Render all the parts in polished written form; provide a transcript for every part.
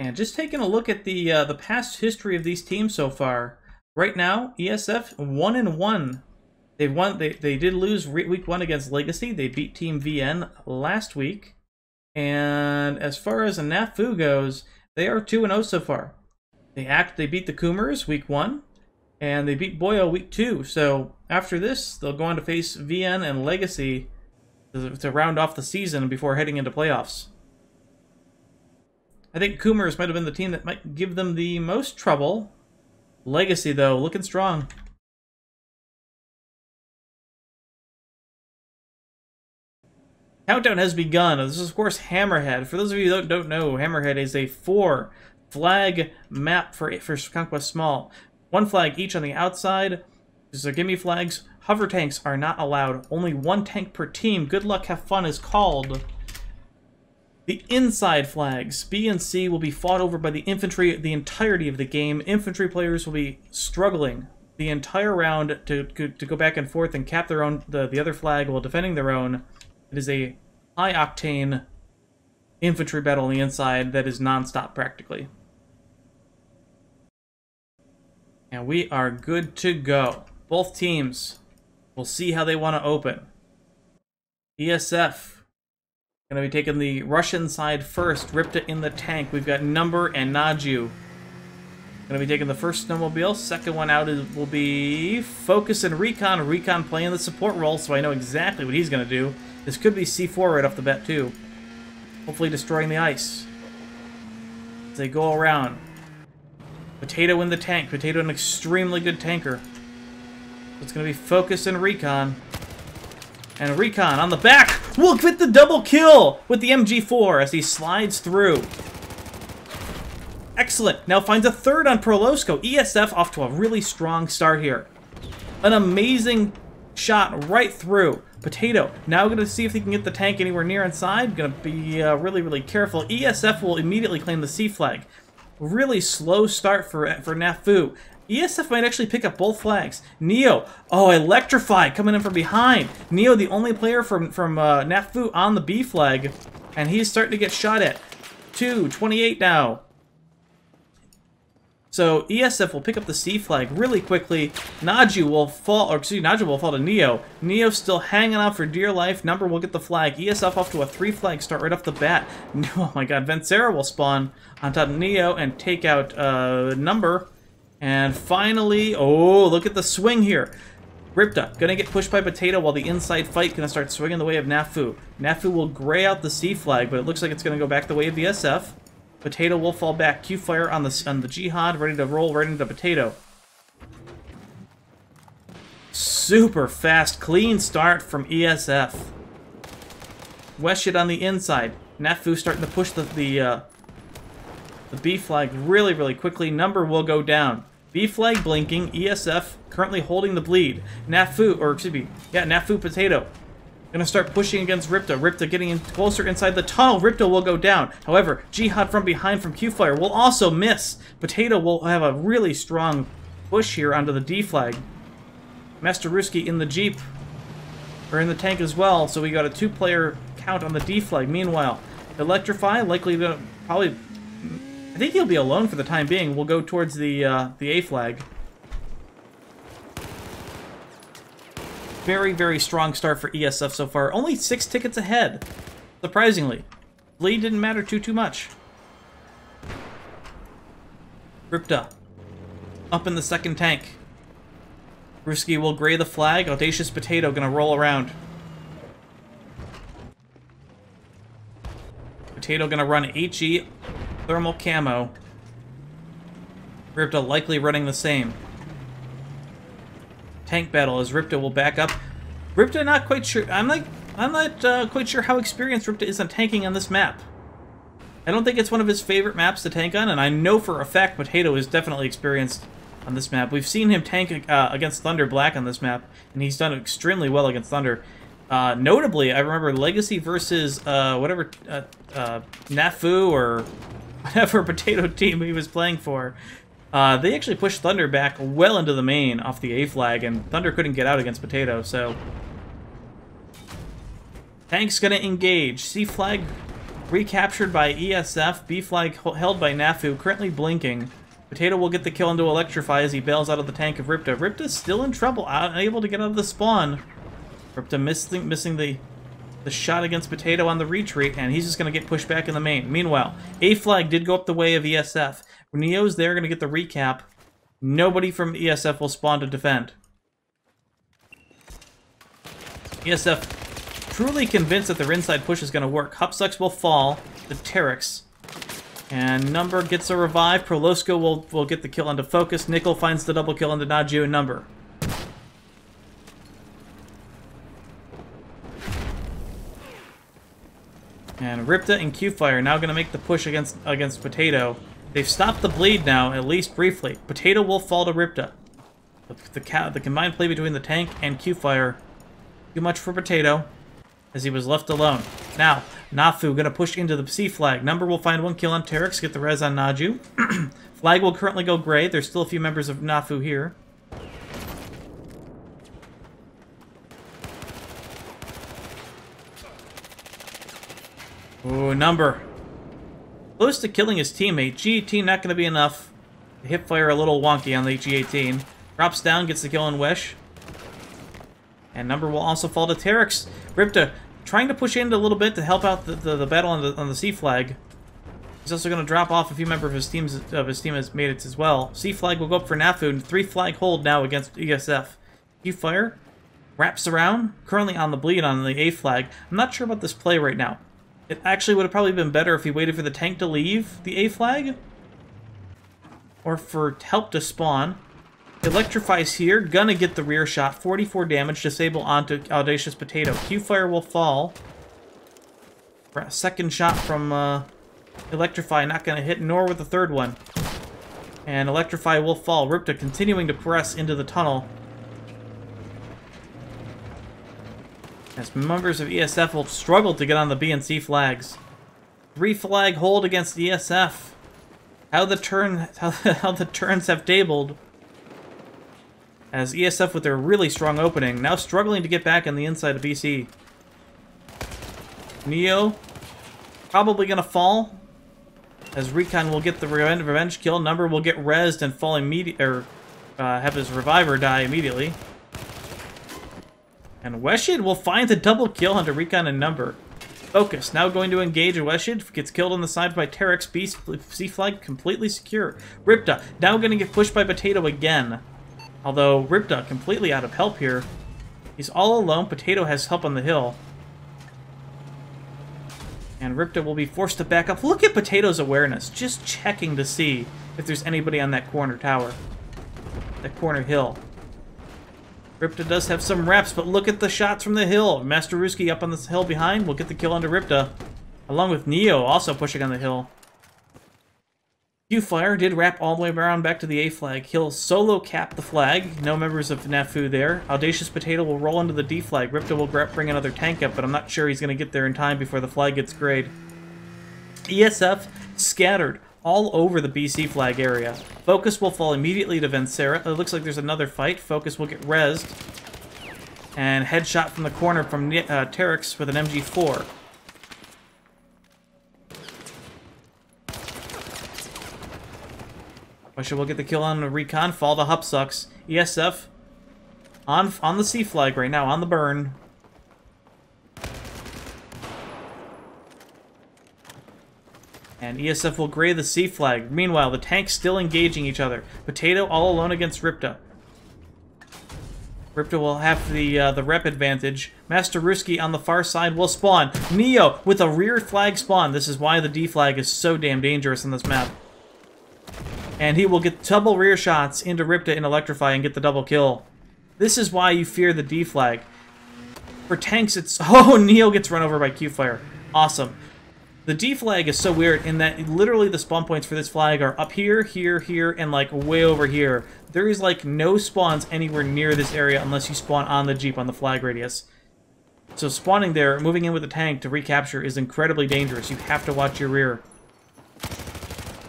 And just taking a look at the past history of these teams so far. Right now, ESF 1-1. They've won. They did lose week 1 against Legacy. They beat Team VN last week. And as far as a NaFu goes, they are 2-0 so far. They beat the Coomers week 1, and they beat Boyo week 2. So after this, they'll go on to face VN and Legacy to round off the season before heading into playoffs. I think Coomers might have been the team that might give them the most trouble. Legacy, though, looking strong. Countdown has begun. This is, of course, Hammerhead. For those of you that don't know, Hammerhead is a 4-flag map for Conquest Small. 1 flag each on the outside. These are gimme flags. Hover tanks are not allowed. Only 1 tank per team. Good luck, have fun is called. The inside flags, B and C, will be fought over by the infantry the entirety of the game. Infantry players will be struggling the entire round to go back and forth and cap their own the other flag while defending their own. It is a high-octane infantry battle on the inside that is non-stop practically. And we are good to go. Both teams will see how they want to open. ESF going to be taking the Russian side first. Ripta in the tank. We've got Number and NaFu. Going to be taking the first snowmobile. Second one out will be Focus and Recon. Recon playing the support role, so I know exactly what he's going to do. This could be C4 right off the bat, too. Hopefully destroying the ice. As they go around. Potato in the tank. Potato, an extremely good tanker. It's going to be Focus and Recon. And Recon on the back will get the double kill with the MG4 as he slides through. Excellent. Now finds a third on Prolosco. ESF off to a really strong start here. An amazing shot right through. Potato now going to see if he can get the tank anywhere near inside. Going to be really, really careful. ESF will immediately claim the C flag. Really slow start for NaFu. ESF might actually pick up both flags. Neo, oh, electrified, coming in from behind. Neo, the only player from NaFu on the B flag, and he's starting to get shot at. 2:28 now. So ESF will pick up the C flag really quickly. Naju will fall, or excuse me, Naju will fall to Neo. Neo's still hanging on for dear life. Number will get the flag. ESF off to a 3-flag start right off the bat. Oh my god, Vencera will spawn on top of Neo and take out Number. And finally, oh, look at the swing here. Ripta, gonna get pushed by Potato while the inside fight gonna start swinging the way of NaFu. NaFu will gray out the C flag, but it looks like it's gonna go back the way of the SF. Potato will fall back. Q-fire on the Jihad, ready to roll right into Potato. Super fast, clean start from ESF. Westshit on the inside. NaFu starting to push the B flag really, really quickly. Number will go down. B flag blinking. ESF currently holding the bleed. NaFu, or excuse me, yeah, NaFu Potato. Gonna start pushing against Ripta. Ripta getting in closer inside the tunnel. Ripta will go down. However, Jihad from behind from Q-fire will also miss. Potato will have a really strong push here onto the D flag. Master Ruski in the Jeep, or in the tank as well, so we got a 2-player count on the D flag. Meanwhile, Electrify, likely to probably, I think he'll be alone for the time being. We'll go towards the A flag. Very, very strong start for ESF so far. Only 6 tickets ahead, surprisingly. Bleed didn't matter too much. Ripta up in the second tank. Ruski will gray the flag. Audacious Potato gonna roll around. Potato gonna run HE thermal camo. Ripta likely running the same. Tank battle as Ripta will back up. Ripta not quite sure. I'm not quite sure how experienced Ripta is on tanking on this map. I don't think it's one of his favorite maps to tank on, and I know for a fact Potato is definitely experienced on this map. We've seen him tank against Thunder Black on this map, and he's done extremely well against Thunder. Notably, I remember Legacy versus whatever NaFu or whatever Potato team he was playing for. They actually pushed Thunder back well into the main off the A flag, and Thunder couldn't get out against Potato, so... Tank's gonna engage. C flag Recaptured by ESF. B flag held by NaFu, currently blinking. Potato will get the kill into Electrify as he bails out of the tank of Ripta. Ripta's still in trouble, unable to get out of the spawn. Ripta missing the shot against Potato on the retreat, and he's just going to get pushed back in the main. Meanwhile, A flag did go up the way of ESF. Neo's there, going to get the recap. Nobody from ESF will spawn to defend. ESF truly convinced that their inside push is going to work. Hupsucks will fall to Terex. And Number gets a revive. Prolosco will get the kill onto Focus. Nickel finds the double kill onto NaFu and Number. And Ripta and Q-Fire are now going to make the push against Potato. They've stopped the bleed now, at least briefly. Potato will fall to Ripta. The combined play between the tank and Q-Fire, too much for Potato, as he was left alone. Now, NaFu going to push into the C flag. Number will find one kill on Terex, get the res on NaFu. Flag will currently go gray. There's still a few members of NaFu here. Ooh, Number. Close to killing his teammate. G18 not going to be enough. The hip fire a little wonky on the G18. Drops down, gets the kill on Wesh. And Number will also fall to Terex. Ripta trying to push in a little bit to help out the battle on the C flag. He's also going to drop off a few members of his team has made it as well. C flag will go up for NaFu, and 3 flag hold now against ESF. Q-Fire wraps around, currently on the bleed on the A flag. I'm not sure about this play right now. It actually would have probably been better if he waited for the tank to leave the A flag, or for help to spawn. Electrifies here, gonna get the rear shot, 44 damage, disable onto Audacious Potato. Q-Fire will fall. Second shot from Electrify, not gonna hit, nor with the third one. And Electrify will fall. Ripta continuing to press into the tunnel. As members of ESF will struggle to get on the B and C flags. 3 flag hold against ESF. How the turns have tabled. As ESF with their really strong opening, now struggling to get back on the inside of BC. Neo probably gonna fall. As Recon will get the revenge kill. Number will get rezzed and fall immediately, have his reviver die immediately. And Weshid will find the double kill onto Recon and Number. Focus, now going to engage Weshid, gets killed on the side by Terex, C flag completely secure. Ripta, now going to get pushed by Potato again. Although Ripta completely out of help here. He's all alone, Potato has help on the hill. And Ripta will be forced to back up. Look at Potato's awareness, just checking to see if there's anybody on that corner tower. That corner hill. Ripta does have some reps, but look at the shots from the hill. Master Ruski up on this hill behind will get the kill onto Ripta, along with Neo also pushing on the hill. Q-Fire did wrap all the way around back to the A flag. He'll solo cap the flag. No members of NaFu there. Audacious Potato will roll into the D flag. Ripta will bring another tank up, but I'm not sure he's going to get there in time before the flag gets grayed. ESF scattered all over the BC flag area. Focus will fall immediately to Vencera. It looks like there's another fight. Focus will get rezzed. And headshot from the corner from Terex with an MG4. Wesha will get the kill on Recon. Fall to Hupsucks. ESF on the C flag right now, on the burn. And ESF will gray the C flag. Meanwhile, the tanks still engaging each other. Potato all alone against Ripta. Ripta will have the rep advantage. Master Ruski on the far side will spawn. Neo with a rear flag spawn. This is why the D flag is so damn dangerous in this map. And he will get double rear shots into Ripta and Electrify and get the double kill. This is why you fear the D flag. For tanks, it's... Oh, Neo gets run over by Q-Fire. Awesome. The D flag is so weird in that literally the spawn points for this flag are up here, here, here, and like way over here. There is like no spawns anywhere near this area unless you spawn on the Jeep on the flag radius. So spawning there, moving in with the tank to recapture is incredibly dangerous. You have to watch your rear.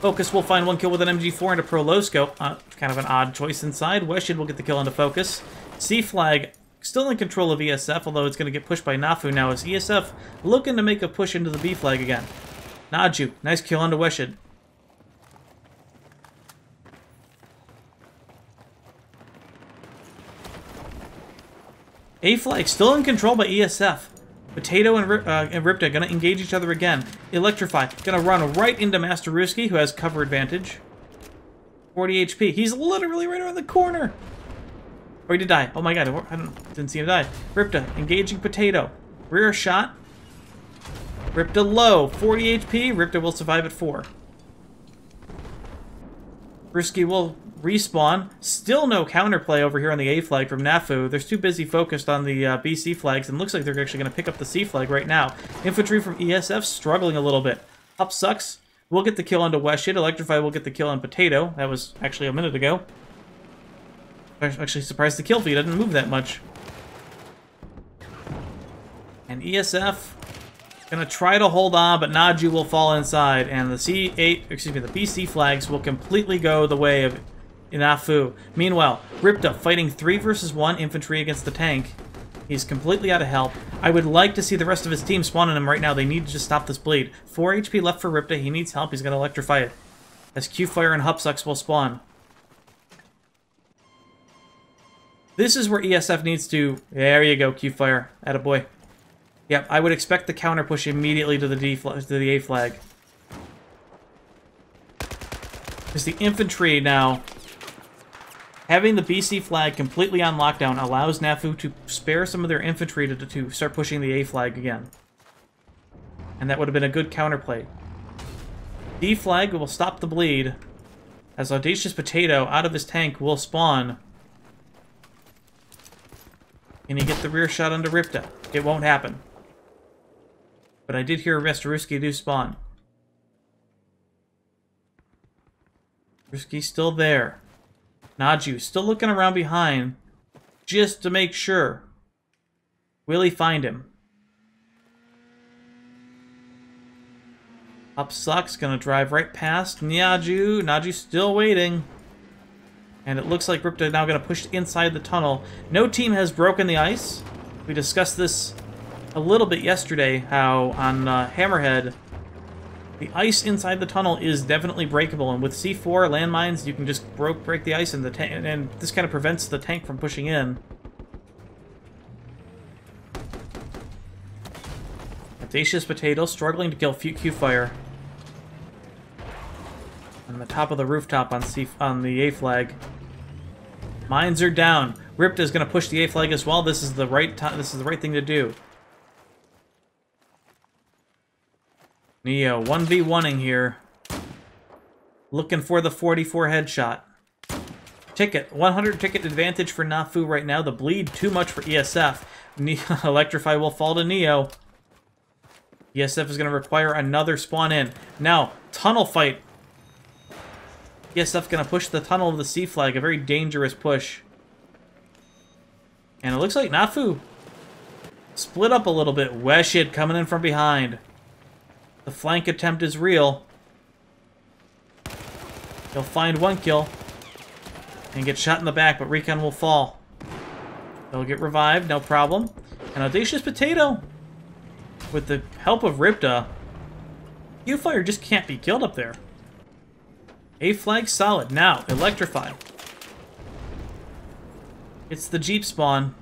Focus will find one kill with an MG4 into Prolosco. Kind of an odd choice inside. Weshid will get the kill into Focus. C flag still in control of ESF, although it's going to get pushed by NaFu now as ESF looking to make a push into the B flag again. NaFu, nice kill onto Weshid. A flag still in control by ESF. Potato and Ripta gonna engage each other again. Electrify gonna run right into Master Ruski, who has cover advantage. 40 HP. He's literally right around the corner. Or he did die. Oh my god, I didn't see him die. Ripta engaging Potato. Rear shot. Ripta low. 40 HP. Ripta will survive at 4. Ruski will respawn. Still no counterplay over here on the A flag from NaFu. They're too busy focused on the BC flags, and looks like they're actually going to pick up the C flag right now. Infantry from ESF struggling a little bit. Up sucks. We'll get the kill onto Weshid. Electrify will get the kill on Potato. That was actually a minute ago. I'm actually surprised the kill feed didn't move that much. And ESF gonna try to hold on, but NaFu will fall inside, and the the BC flags will completely go the way of NaFu. Meanwhile, Ripta fighting 3 versus 1 infantry against the tank. He's completely out of help. I would like to see the rest of his team spawn on him right now. They need to just stop this bleed. 4 HP left for Ripta. He needs help. He's gonna electrify it. As Q-Fire and Hupsucks will spawn. This is where ESF needs to... There you go, Q-Fire. Attaboy. Yep, I would expect the counter push immediately to the A flag. Because the infantry now, having the BC flag completely on lockdown allows NaFu to spare some of their infantry to start pushing the A flag again. And that would have been a good counterplay. D flag will stop the bleed, as Audacious Potato out of his tank will spawn. Can he get the rear shot onto Ripta? It won't happen. But I did hear Ruski do spawn. Ruski's still there. NaFu still looking around behind, just to make sure. Will he find him? Up sucks, gonna drive right past NaFu. NaFu still waiting. And it looks like Ripta now gonna push inside the tunnel. No team has broken the ice. We discussed this a little bit yesterday, how on Hammerhead, the ice inside the tunnel is definitely breakable, and with C4 landmines, you can just break the ice in the tank, and this kind of prevents the tank from pushing in. Audacious Potato struggling to kill Q-Fire. On the top of the rooftop on the A flag. Mines are down. Ripta is going to push the A flag as well. This is the right thing to do. Neo 1v1ing here. Looking for the 44 headshot. Ticket. 100 ticket advantage for NaFu right now. The bleed too much for ESF. Electrify will fall to Neo. ESF is going to require another spawn in. Now, tunnel fight. ESF going to push the tunnel of the C flag. A very dangerous push. And it looks like NaFu split up a little bit. Weshid coming in from behind. The flank attempt is real. He'll find 1 kill and get shot in the back, but Recon will fall. They'll get revived, no problem. And Audacious Potato, with the help of Ripta, Q-Fire just can't be killed up there. A flag solid. Now, Electrify. It's the Jeep spawn.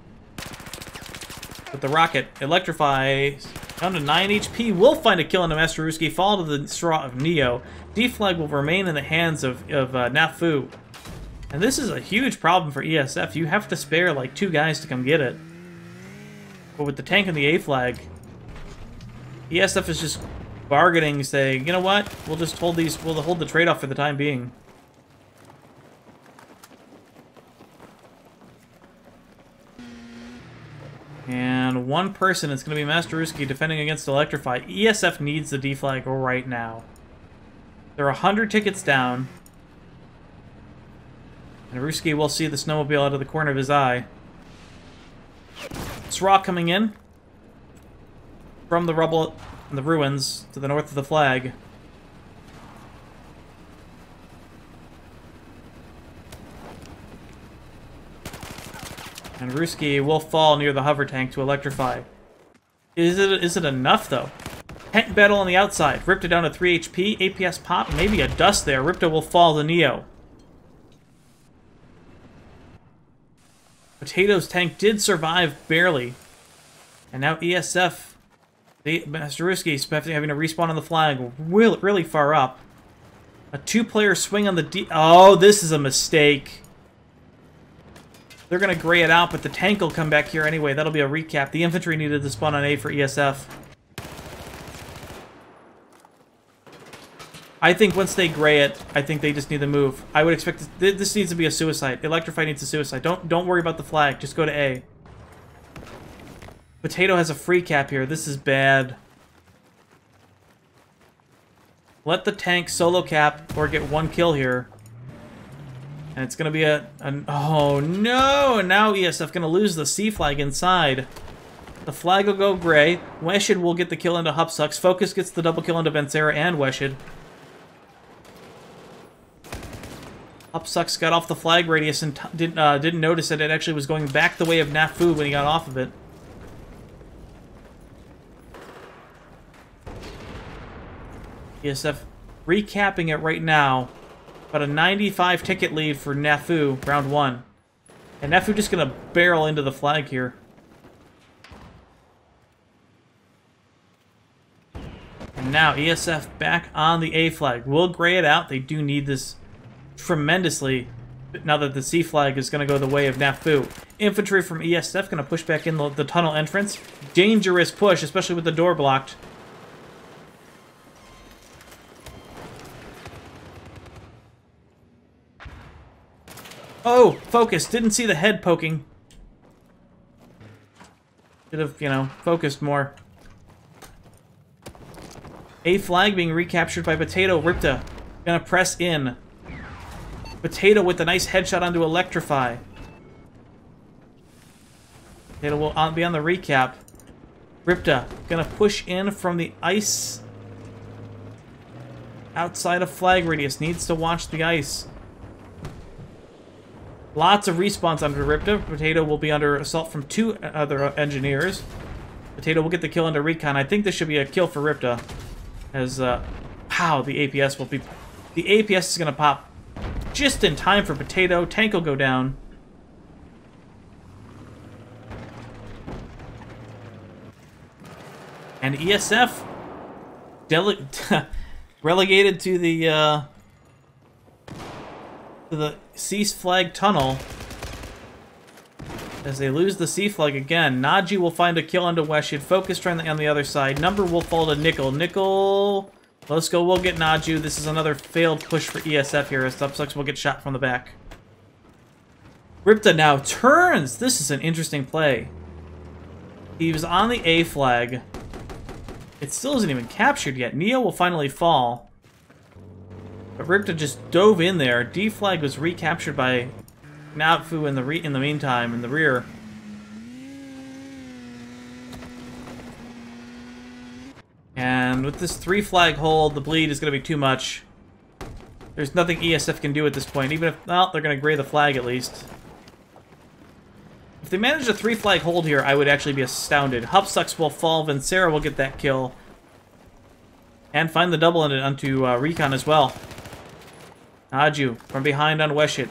With the rocket, Electrify down to 9 HP, will find a kill on the Master Ruski, fall to the straw of Neo. D-Flag will remain in the hands of NaFu. And this is a huge problem for ESF. You have to spare like 2 guys to come get it. But with the tank and the A-Flag, ESF is just bargaining, saying, you know what, we'll just hold the trade-off for the time being. And 1 person, it's going to be Master Ruski defending against Electrify. ESF needs the D-Flag right now. They're 100 tickets down. And Ruski will see the snowmobile out of the corner of his eye. Sra coming in from the rubble and the ruins to the north of the flag. And Ruski will fall near the hover tank to Electrify. Is it enough, though? Tank battle on the outside. Ripta down to 3 HP. APS pop. Maybe a dust there. Ripta will fall to Neo. Potato's tank did survive barely. And now ESF, Masteruski, having to respawn on the flag really far up. A 2-player swing on the D. Oh, this is a mistake. They're going to gray it out, but the tank will come back here anyway. That'll be a recap. The infantry needed to spawn on A for ESF. I think once they gray it, I think they just need to move. I would expect this needs to be a suicide. Electrify needs a suicide. Don't worry about the flag. Just go to A. Potato has a free cap here. This is bad. Let the tank solo cap or get 1 kill here. And it's going to be oh no! And now ESF going to lose the C flag inside. The flag will go gray. Weshid will get the kill into Hupsucks. Focus gets the double kill into Vencera and Weshid. Hupsucks got off the flag radius and didn't notice that it actually was going back the way of NaFu when he got off of it. ESF recapping it right now. About a 95 ticket lead for NaFu, round 1. And NaFu just going to barrel into the flag here. And now ESF back on the A flag. We'll gray it out. They do need this tremendously now that the C flag is going to go the way of NaFu. Infantry from ESF going to push back in the tunnel entrance. Dangerous push, especially with the door blocked. Oh, focus. Didn't see the head poking. Should have, you know, focused more. A flag being recaptured by Potato. Ripta gonna press in. Potato with a nice headshot onto Electrify. Potato will be on the recap. Ripta gonna push in from the ice. Outside of flag radius. Needs to watch the ice. Lots of respawns under Ripta. Potato will be under assault from 2 other engineers. Potato will get the kill under Recon. I think this should be a kill for Ripta. As, wow, the APS will be... The APS is going to pop just in time for Potato. Tank will go down. And ESF relegated to the C flag tunnel as they lose the C flag again. Naji will find a kill onto Weshid. Focus trying on the other side. Number will fall to Nickel. Nickel, let's go. We'll get Naju. This is another failed push for ESF here as Subsucks will get shot from the back. Ripta now turns. This is an interesting play. He was on the A flag. It still isn't even captured yet. Neo will finally fall. But Ripta just dove in there. D flag was recaptured by NaFu in the meantime, in the rear. And with this 3 flag hold, the bleed is going to be too much. There's nothing ESF can do at this point, even if, well, they're going to gray the flag at least. If they manage a 3 flag hold here, I would actually be astounded. Hupsucks will fall, Vencera will get that kill. And find the double onto Recon as well. Naju from behind on Weshid.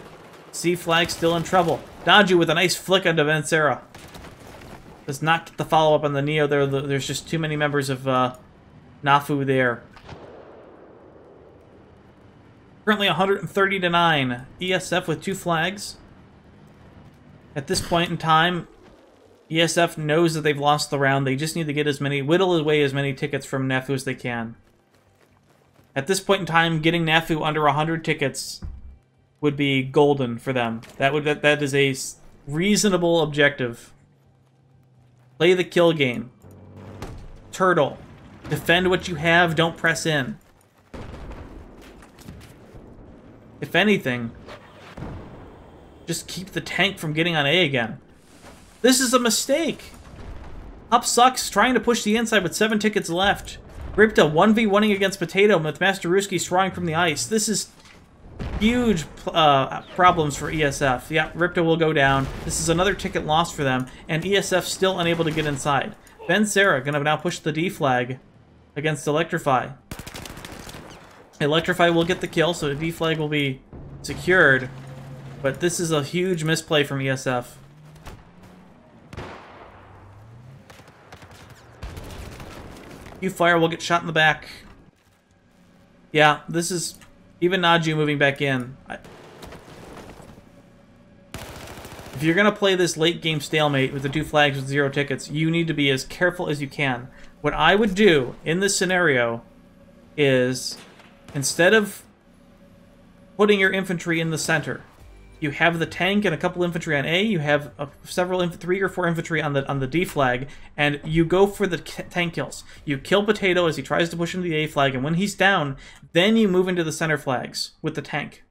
C flag still in trouble. Naju with a nice flick onto Vencera. Does not get the follow-up on the Neo there. There's just too many members of NaFu there. Currently 130 to 9. ESF with 2 flags. At this point in time, ESF knows that they've lost the round. They just need to get whittle away as many tickets from NaFu as they can. At this point in time, getting NaFu under 100 tickets would be golden for them. That is a reasonable objective. Play the kill game. Turtle. Defend what you have, don't press in. If anything, just keep the tank from getting on A again. This is a mistake. Hupsucks trying to push the inside with 7 tickets left. Ripta 1v1ing against Potato with Masteruski scrying from the ice. This is huge problems for ESF. Yeah, Ripta will go down. This is another ticket lost for them, and ESF still unable to get inside. Vencera gonna now push the D flag against Electrify. Electrify will get the kill, so the B flag will be secured. But this is a huge misplay from ESF. Fire will get shot in the back. Yeah, this is... Even NaFu moving back in. If you're going to play this late game stalemate with the 2 flags with 0 tickets, you need to be as careful as you can. What I would do in this scenario is, instead of putting your infantry in the center, you have the tank and a couple infantry on A, you have several 3 or 4 infantry on the D flag, and you go for the tank kills. You kill Potato as he tries to push into the A flag, and when he's down, then you move into the center flags with the tank.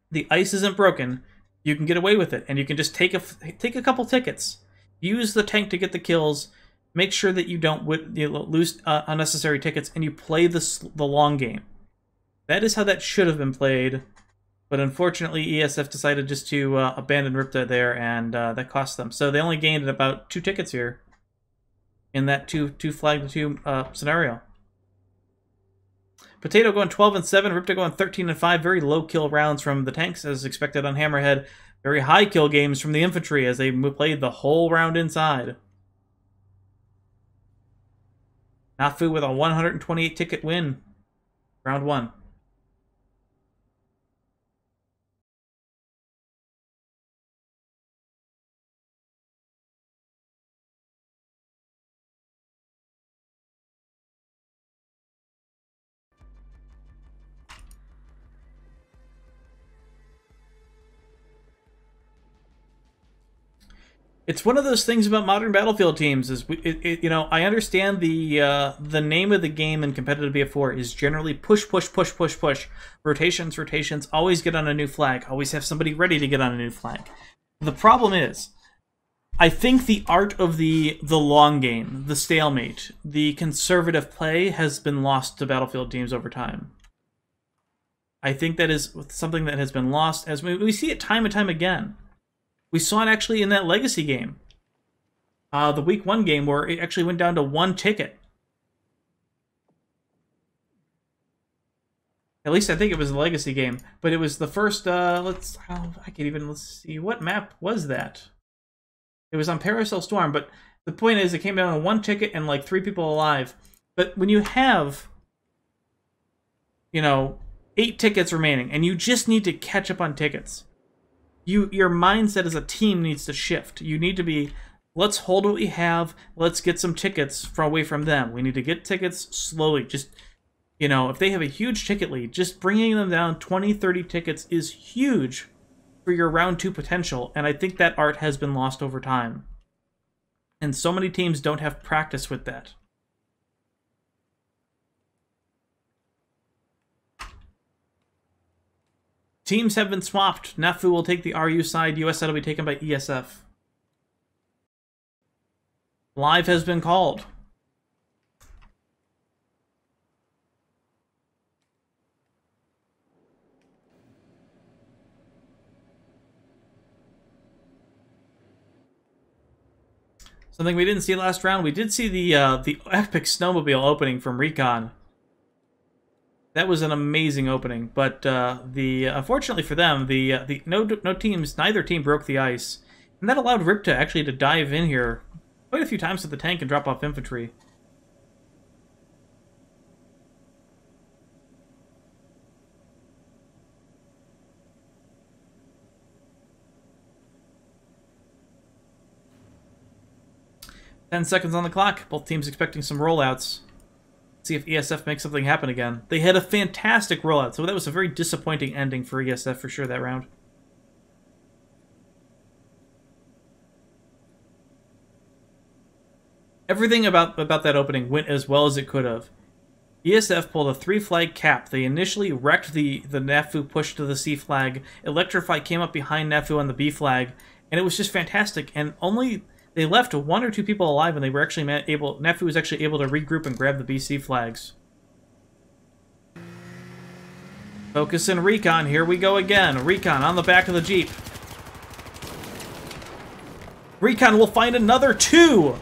The ice isn't broken, you can get away with it, and you can just take a couple tickets. Use the tank to get the kills, make sure that you don't lose unnecessary tickets, and you play the long game. That is how that should have been played. But unfortunately, ESF decided just to abandon Ripta there, and that cost them. So they only gained about 2 tickets here in that two flag to 2 scenario. Potato going 12-7, Ripta going 13-5. Very low kill rounds from the tanks as expected on Hammerhead. Very high kill games from the infantry as they played the whole round inside. NaFu with a 128 ticket win. Round 1. It's one of those things about modern Battlefield teams. Is you know, I understand the name of the game in competitive BF4 is generally push, push, push, push, push, rotations, rotations. Always get on a new flag. Always have somebody ready to get on a new flag. The problem is, I think the art of the long game, the stalemate, the conservative play has been lost to Battlefield teams over time. I think that is something that has been lost, as we see it time and time again. We saw it actually in that Legacy game. The Week 1 game where it actually went down to 1 ticket. At least I think it was the Legacy game. But it was the first, let's see, what map was that? It was on Paracel Storm, but the point is it came down to 1 ticket and like 3 people alive. But when you have, you know, 8 tickets remaining and you just need to catch up on tickets, your mindset as a team needs to shift. You need to be, let's hold what we have, let's get some tickets away from them. We need to get tickets slowly. Just, you know, if they have a huge ticket lead, just bringing them down 20, 30 tickets is huge for your round 2 potential, and I think that art has been lost over time. And so many teams don't have practice with that. Teams have been swapped. NaFu will take the RU side. US side will be taken by ESF. Live has been called. Something we didn't see last round. We did see the epic snowmobile opening from Recon. That was an amazing opening, but unfortunately for them, neither team broke the ice, and that allowed Ripta actually to dive in here quite a few times with the tank and drop off infantry. Ten seconds on the clock. Both teams expecting some rollouts. See if ESF makes something happen again. They had a fantastic rollout, so that was a very disappointing ending for ESF for sure that round. Everything about that opening went as well as it could have. ESF pulled a 3-flag cap. They initially wrecked the NaFu push to the C flag. Electrify came up behind NaFu on the B flag, and it was just fantastic. And only they left 1 or 2 people alive, and they were actually NaFu was actually able to regroup and grab the BC flags. Focus in Recon. Here we go again. Recon on the back of the Jeep. Recon will find another 2.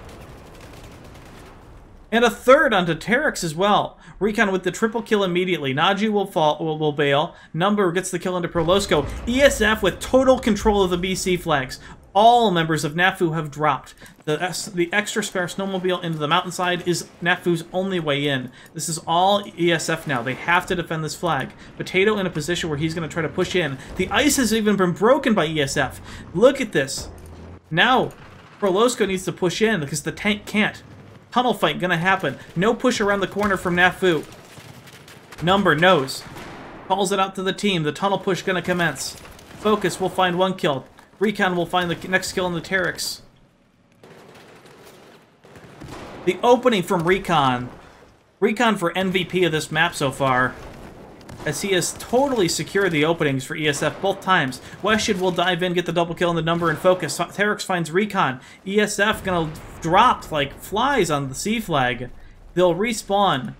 And a third onto Terex as well. Recon with the triple kill immediately. NaFu will bail. Number gets the kill into Prolosco. ESF with total control of the BC flags. All members of NaFu have dropped. The extra spare snowmobile into the mountainside is NaFu's only way in. This is all ESF now. They have to defend this flag. Potato in a position where he's going to try to push in. The ice has even been broken by ESF. Look at this. Now, Prolosco needs to push in because the tank can't. Tunnel fight gonna happen. No push around the corner from NaFu. Number knows. Calls it out to the team. The tunnel push gonna commence. Focus will find 1 kill. Recon will find the next kill in the Terex. The opening from Recon. Recon for MVP of this map so far, as he has totally secured the openings for ESF both times. Westwood will dive in, get the double kill on the Number and Focus. Terex finds Recon. ESF gonna drop like flies on the C flag. They'll respawn,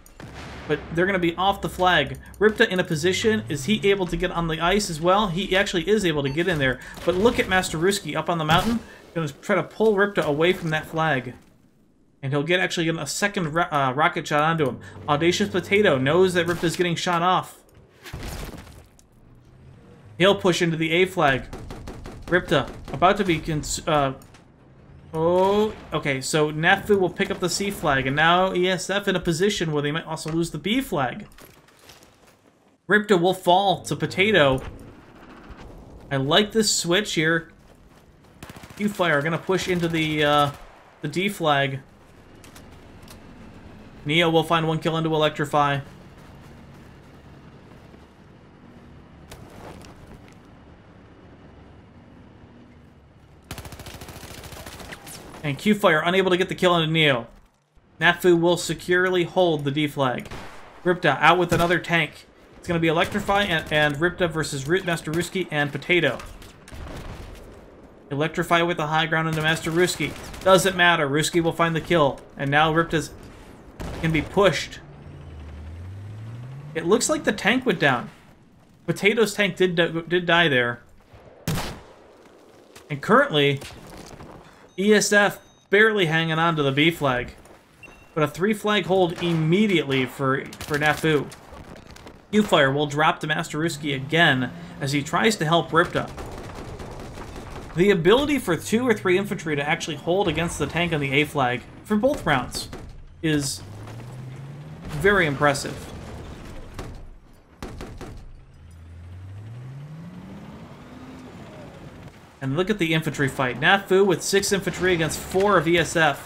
but they're gonna be off the flag. Ripta in a position. Is he able to get on the ice as well? He actually is able to get in there, but look at Master Ruski up on the mountain. Gonna try to pull Ripta away from that flag. And he'll actually get a second rocket shot onto him. Audacious Potato knows that Ripta's getting shot off. He'll push into the A flag. Ripta, about to be... oh, okay, so NaFu will pick up the C flag, and now ESF in a position where they might also lose the B flag. Ripta will fall to Potato. I like this switch here. Q-Fire are going to push into the D flag. Neo will find 1 kill into Electrify. And Q-Fire unable to get the kill into Neo. NaFu will securely hold the D flag. Ripta out with another tank. It's going to be Electrify and Ripta versus Master Ruski and Potato. Electrify with the high ground into Master Ruski. Doesn't matter. Ruski will find the kill. And now Ripta's can be pushed. It looks like the tank went down. Potato's tank did die there. And currently, ESF barely hanging on to the B flag. But a 3 flag hold immediately for NaFu. Q-Fire will drop to Master Ruski again as he tries to help Ripta. The ability for 2 or 3 infantry to actually hold against the tank on the A flag for both rounds is very impressive. And look at the infantry fight. NaFu with 6 infantry against 4 of ESF.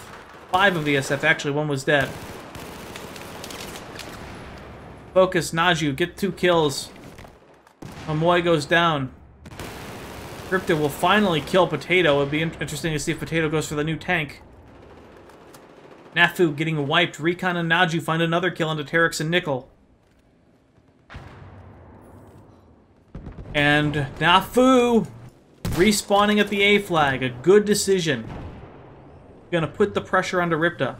5 of ESF, actually, 1 was dead. Focus, NaFu, get 2 kills. Amoy goes down. Ripta will finally kill Potato. It'll be interesting to see if Potato goes for the new tank. NaFu getting wiped. Recon and NaFu find another kill into Terex and Nickel. And NaFu respawning at the A flag. A good decision. Gonna put the pressure onto Ripta.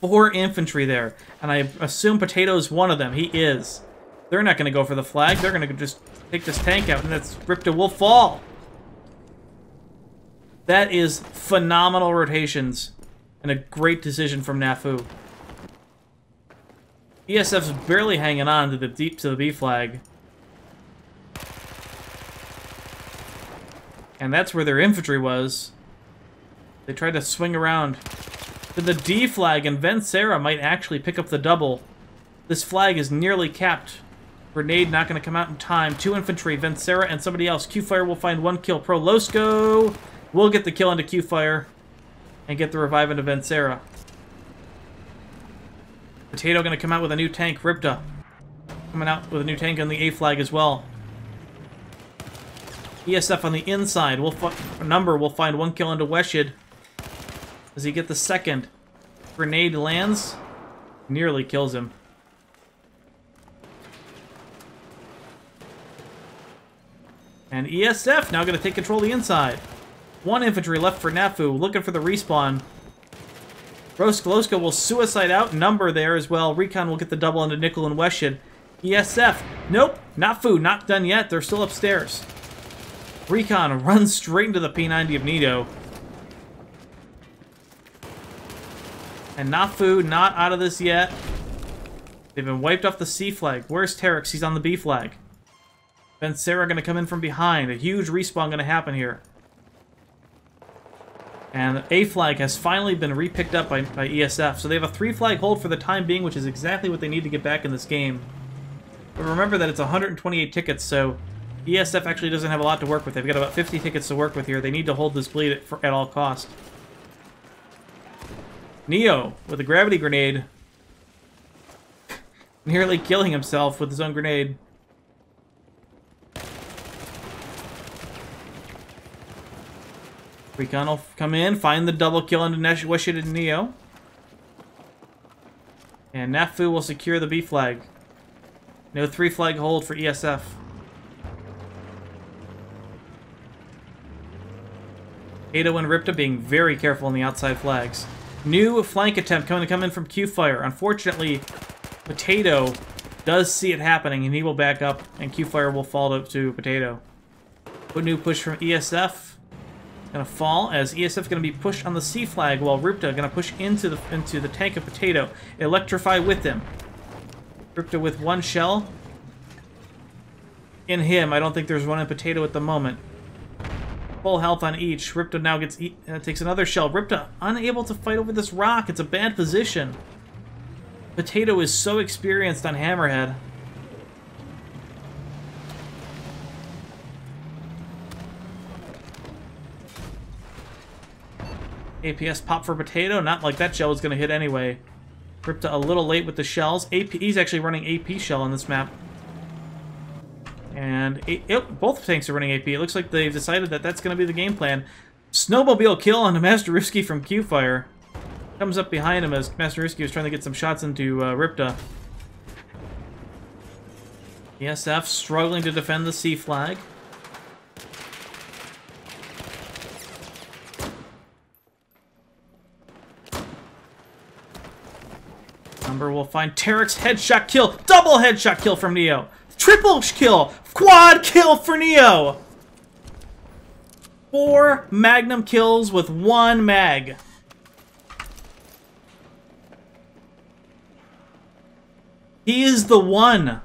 4 infantry there. And I assume Potato's one of them. He is. They're not gonna go for the flag. They're gonna just take this tank out, and that's Ripta will fall. That is phenomenal rotations and a great decision from NaFu. ESF's barely hanging on to the B flag. And that's where their infantry was. They tried to swing around to the D flag, and Vencera might actually pick up the double. This flag is nearly capped. Grenade not going to come out in time. 2 infantry, Vencera and somebody else. Q-Fire will find 1 kill. Prolosco will get the kill into Q-Fire and get the revive into Vencera. Potato going to come out with a new tank. Ripta coming out with a new tank on the A flag as well. ESF on the inside. Number will find 1 kill into Weshid. Does he get the second? Grenade lands. Nearly kills him. And ESF now going to take control of the inside. 1 infantry left for NaFu, looking for the respawn. Roskolosko will suicide out. Number there as well. Recon will get the double into Nickel and Weshid. ESF. Nope. NaFu. Not done yet. They're still upstairs. Recon runs straight into the P90 of Nito. And NaFu not out of this yet. They've been wiped off the C flag. Where's Terex? He's on the B flag. Ben Sarah going to come in from behind. A huge respawn going to happen here. And the A flag has finally been repicked up by ESF. So they have a 3 flag hold for the time being, which is exactly what they need to get back in this game. But remember that it's 128 tickets, so ESF actually doesn't have a lot to work with. They've got about 50 tickets to work with here. They need to hold this bleed at all cost. Neo with a gravity grenade. Nearly killing himself with his own grenade. Recon will come in, find the double kill into Weshit and Neo. And NaFu will secure the B flag. No 3 flag hold for ESF. Potato and Ripta being very careful on the outside flags. New flank attempt coming to come in from Q-Fire. Unfortunately, Potato does see it happening, and he will back up, and Q-Fire will fall to Potato. Good new push from ESF. Gonna fall as ESF gonna be pushed on the C flag, while Ripta gonna push into the tank of Potato. Electrify with him. Ripta with 1 shell. In him, I don't think there's one in Potato at the moment. Full health on each. Ripta now takes another shell. Ripta unable to fight over this rock. It's a bad position. Potato is so experienced on Hammerhead. APS pop for Potato. Not like that shell was going to hit anyway. Ripta a little late with the shells. He's actually running AP shell on this map. And both tanks are running AP. It looks like they've decided that that's going to be the game plan. Snowmobile kill on Masteruski from Q-Fire. Comes up behind him as Masteruski was trying to get some shots into Ripta. ESF struggling to defend the C flag. Number will find Terex headshot kill. Double headshot kill from Neo. Triple kill. Quad kill for Neo. 4 Magnum kills with 1 mag. He is the one.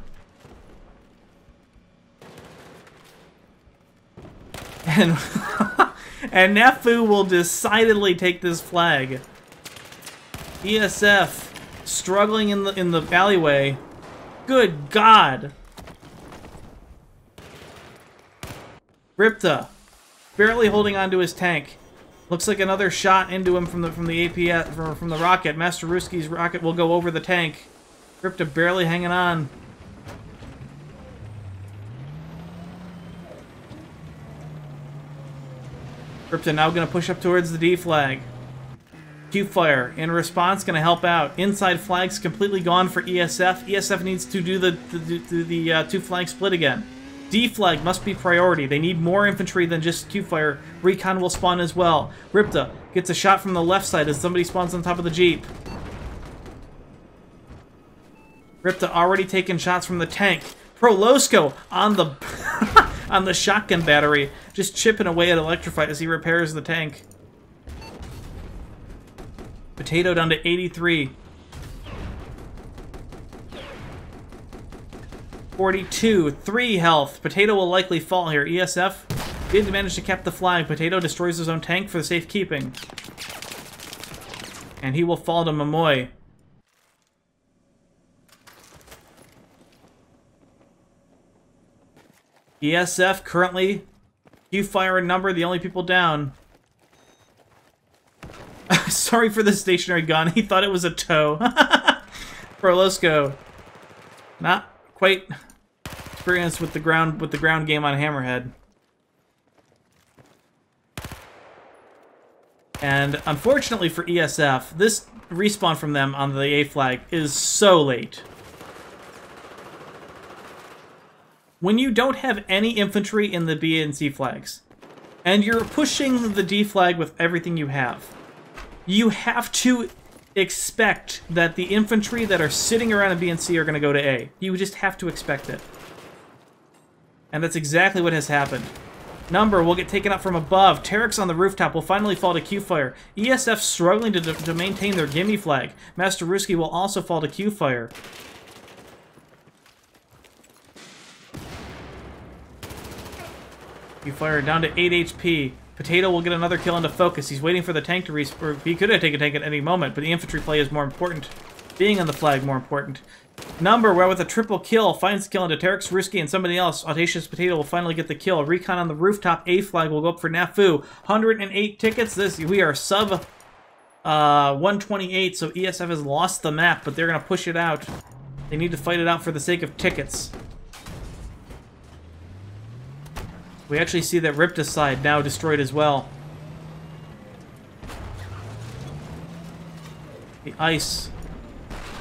And and NaFu will decidedly take this flag. ESF struggling in the alleyway. Good God. Ripta barely holding onto his tank. Looks like another shot into him from the APS from the rocket. Masteruski's rocket will go over the tank. Ripta barely hanging on. Ripta now going to push up towards the D flag. Q-Fire in response going to help out. Inside flag's completely gone for ESF. ESF needs to do the 2 flag split again. D flag must be priority. They need more infantry than just Q-Fire. Recon will spawn as well. Ripta gets a shot from the left side as somebody spawns on top of the Jeep. Ripta already taking shots from the tank. Prolosco on the on the shotgun battery, just chipping away at Electrify as he repairs the tank. Potato down to 83. 42, 3 health. Potato will likely fall here. ESF did manage to cap the flag. Potato destroys his own tank for safekeeping. And he will fall to Momoy. ESF currently Q-Fire and Number, the only people down. Sorry for the stationary gun. He thought it was a tow. Prolosco, not quite experienced with the ground game on Hammerhead. And unfortunately for ESF, this respawn from them on the A flag is so late. When you don't have any infantry in the B and C flags, and you're pushing the D flag with everything you have to expect that the infantry that are sitting around in B and C are going to go to A. You just have to expect it. And that's exactly what has happened. Number will get taken out from above. Terex on the rooftop will finally fall to Q-Fire. ESF struggling to maintain their gimme flag. Master Ruski will also fall to Q-Fire. Q-Fire down to 8 HP. Potato will get another kill into focus. He's waiting for the tank to respawn. He could have taken a tank at any moment, but the infantry play is more important. Being on the flag more important. Number, where with a triple kill, finds the kill into Terex, Ruski, and somebody else. Audacious Potato will finally get the kill. Recon on the rooftop. A flag will go up for NaFu. 108 tickets. We are sub 128, so ESF has lost the map, but they're going to push it out. They need to fight it out for the sake of tickets. We actually see that Ripta's side now destroyed as well. The ice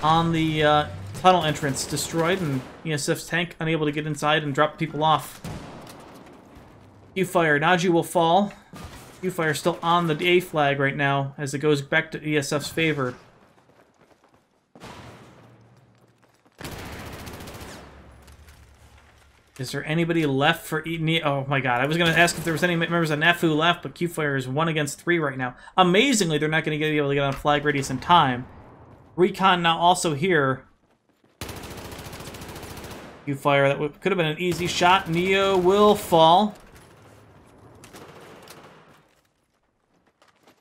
on the tunnel entrance destroyed, and ESF's tank unable to get inside and drop people off. Q-Fire, NaFu will fall. Q-Fire still on the A flag right now as it goes back to ESF's favor. Is there anybody left for oh my god, I was going to ask if there was any members of NaFu left, but Q-Fire is 1 against 3 right now. Amazingly, they're not going to be able to get on flag radius in time. Recon now also here. Q-Fire, that could have been an easy shot. Neo will fall.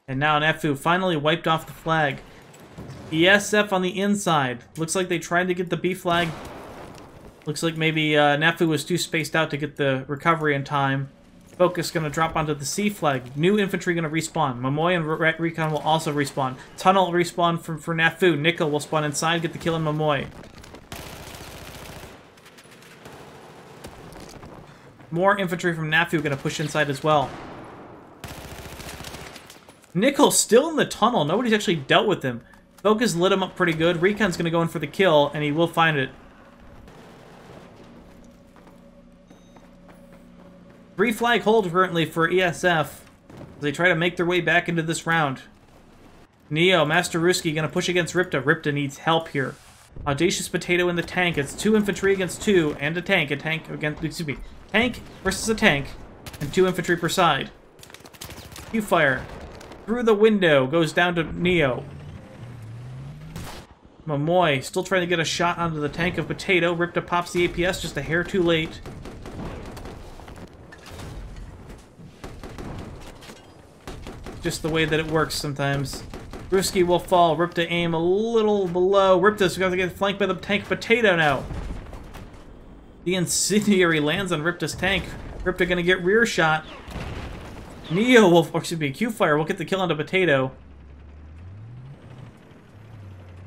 And now NaFu finally wiped off the flag. ESF on the inside. Looks like they tried to get the B flag. Looks like maybe NaFu was too spaced out to get the recovery in time. Focus going to drop onto the C flag. New infantry going to respawn. Momoy and Recon will also respawn. Tunnel respawn for NaFu. Nickel will spawn inside, get the kill on Momoy. More infantry from NaFu going to push inside as well. Nickel still in the tunnel. Nobody's actually dealt with him. Focus lit him up pretty good. Recon's going to go in for the kill, and he will find it. 3 flag hold currently for ESF as they try to make their way back into this round. Neo, Master Ruski going to push against Ripta. Ripta needs help here. Audacious Potato in the tank. It's 2 infantry against 2 and a tank. A tank against, excuse me, tank versus a tank and 2 infantry per side. Q-Fire through the window goes down to Neo. Momoy still trying to get a shot onto the tank of Potato. Ripta pops the APS just a hair too late. Just the way that it works sometimes. Ruski will fall. Ripta aim a little below. Ripta's going to get flanked by the tank Potato now. The incendiary lands on Ripta's tank. Ripta going to get rear shot. Neo will, or excuse me, Q-Fire will get the kill onto Potato.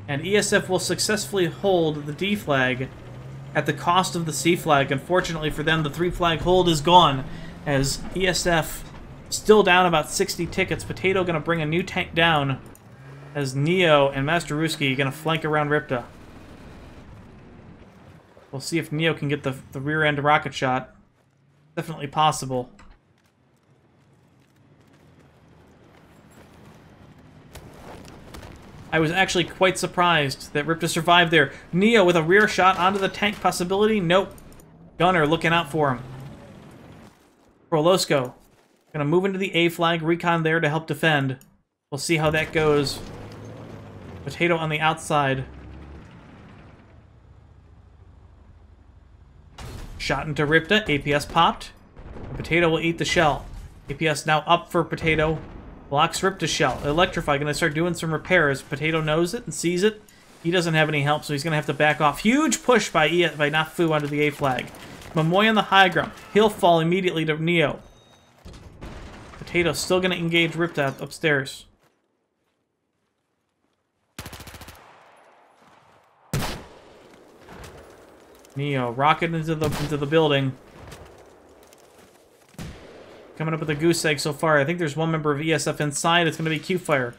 And ESF will successfully hold the D flag at the cost of the C flag. Unfortunately for them, the 3 flag hold is gone as ESF still down about 60 tickets. Potato going to bring a new tank down as Neo and Master Ruski going to flank around Ripta. We'll see if Neo can get the rear end rocket shot. Definitely possible. I was actually quite surprised that Ripta survived there. Neo with a rear shot onto the tank possibility. Nope. Gunner looking out for him. Prolosco gonna move into the A flag. Recon there to help defend. We'll see how that goes. Potato on the outside. Shot into Ripta. APS popped. Potato will eat the shell. APS now up for Potato. Blocks Ripta's shell. Electrify gonna start doing some repairs. Potato knows it and sees it. He doesn't have any help, so he's gonna have to back off. Huge push by NaFu onto the A flag. Momoy on the high ground. He'll fall immediately to Neo. Potato still gonna engage Ripta upstairs. Neo rocket into the building. Coming up with a goose egg so far. I think there's one member of ESF inside. It's gonna be Q-Fire.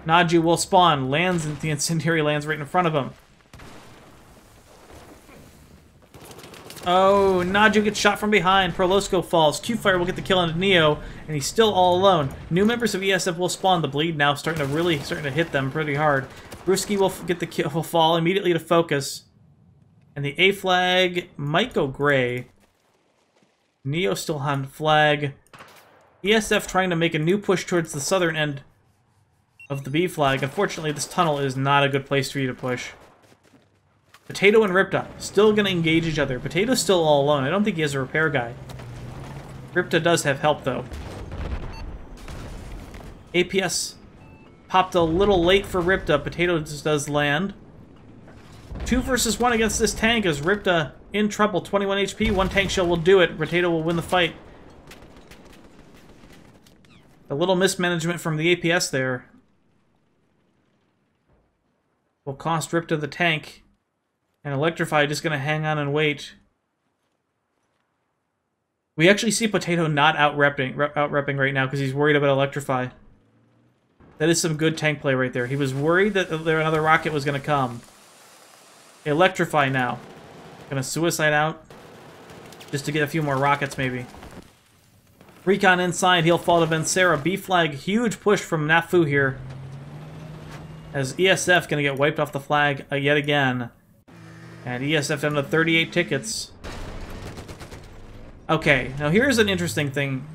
NaFu will spawn. Lands, and the incendiary lands right in front of him. Oh, NaFu gets shot from behind. Prolosco falls. Q-Fire will get the kill on Neo, and he's still all alone. New members of ESF will spawn. The bleed now starting to hit them pretty hard. Ruski will get the kill, will fall immediately to focus. And the A flag might go gray. Neo still on flag. ESF trying to make a new push towards the southern end of the B flag. Unfortunately, this tunnel is not a good place for you to push. Potato and Ripta still going to engage each other. Potato's still all alone. I don't think he has a repair guy. Ripta does have help, though. APS popped a little late for Ripta. Potato just does land. 2 versus 1 against this tank is Ripta in trouble. 21 HP. 1 tank shell will do it. Potato will win the fight. A little mismanagement from the APS there will cost Ripta the tank. And Electrify just going to hang on and wait. We actually see Potato not out-repping right now because he's worried about Electrify. That is some good tank play right there. He was worried that another rocket was going to come. Electrify now. Going to suicide out. Just to get a few more rockets, maybe. Recon inside. He'll fall to Bencera. B flag. Huge push from NaFu here. As ESF going to get wiped off the flag yet again. And ESF down to 38 tickets. Okay, now here's an interesting thing.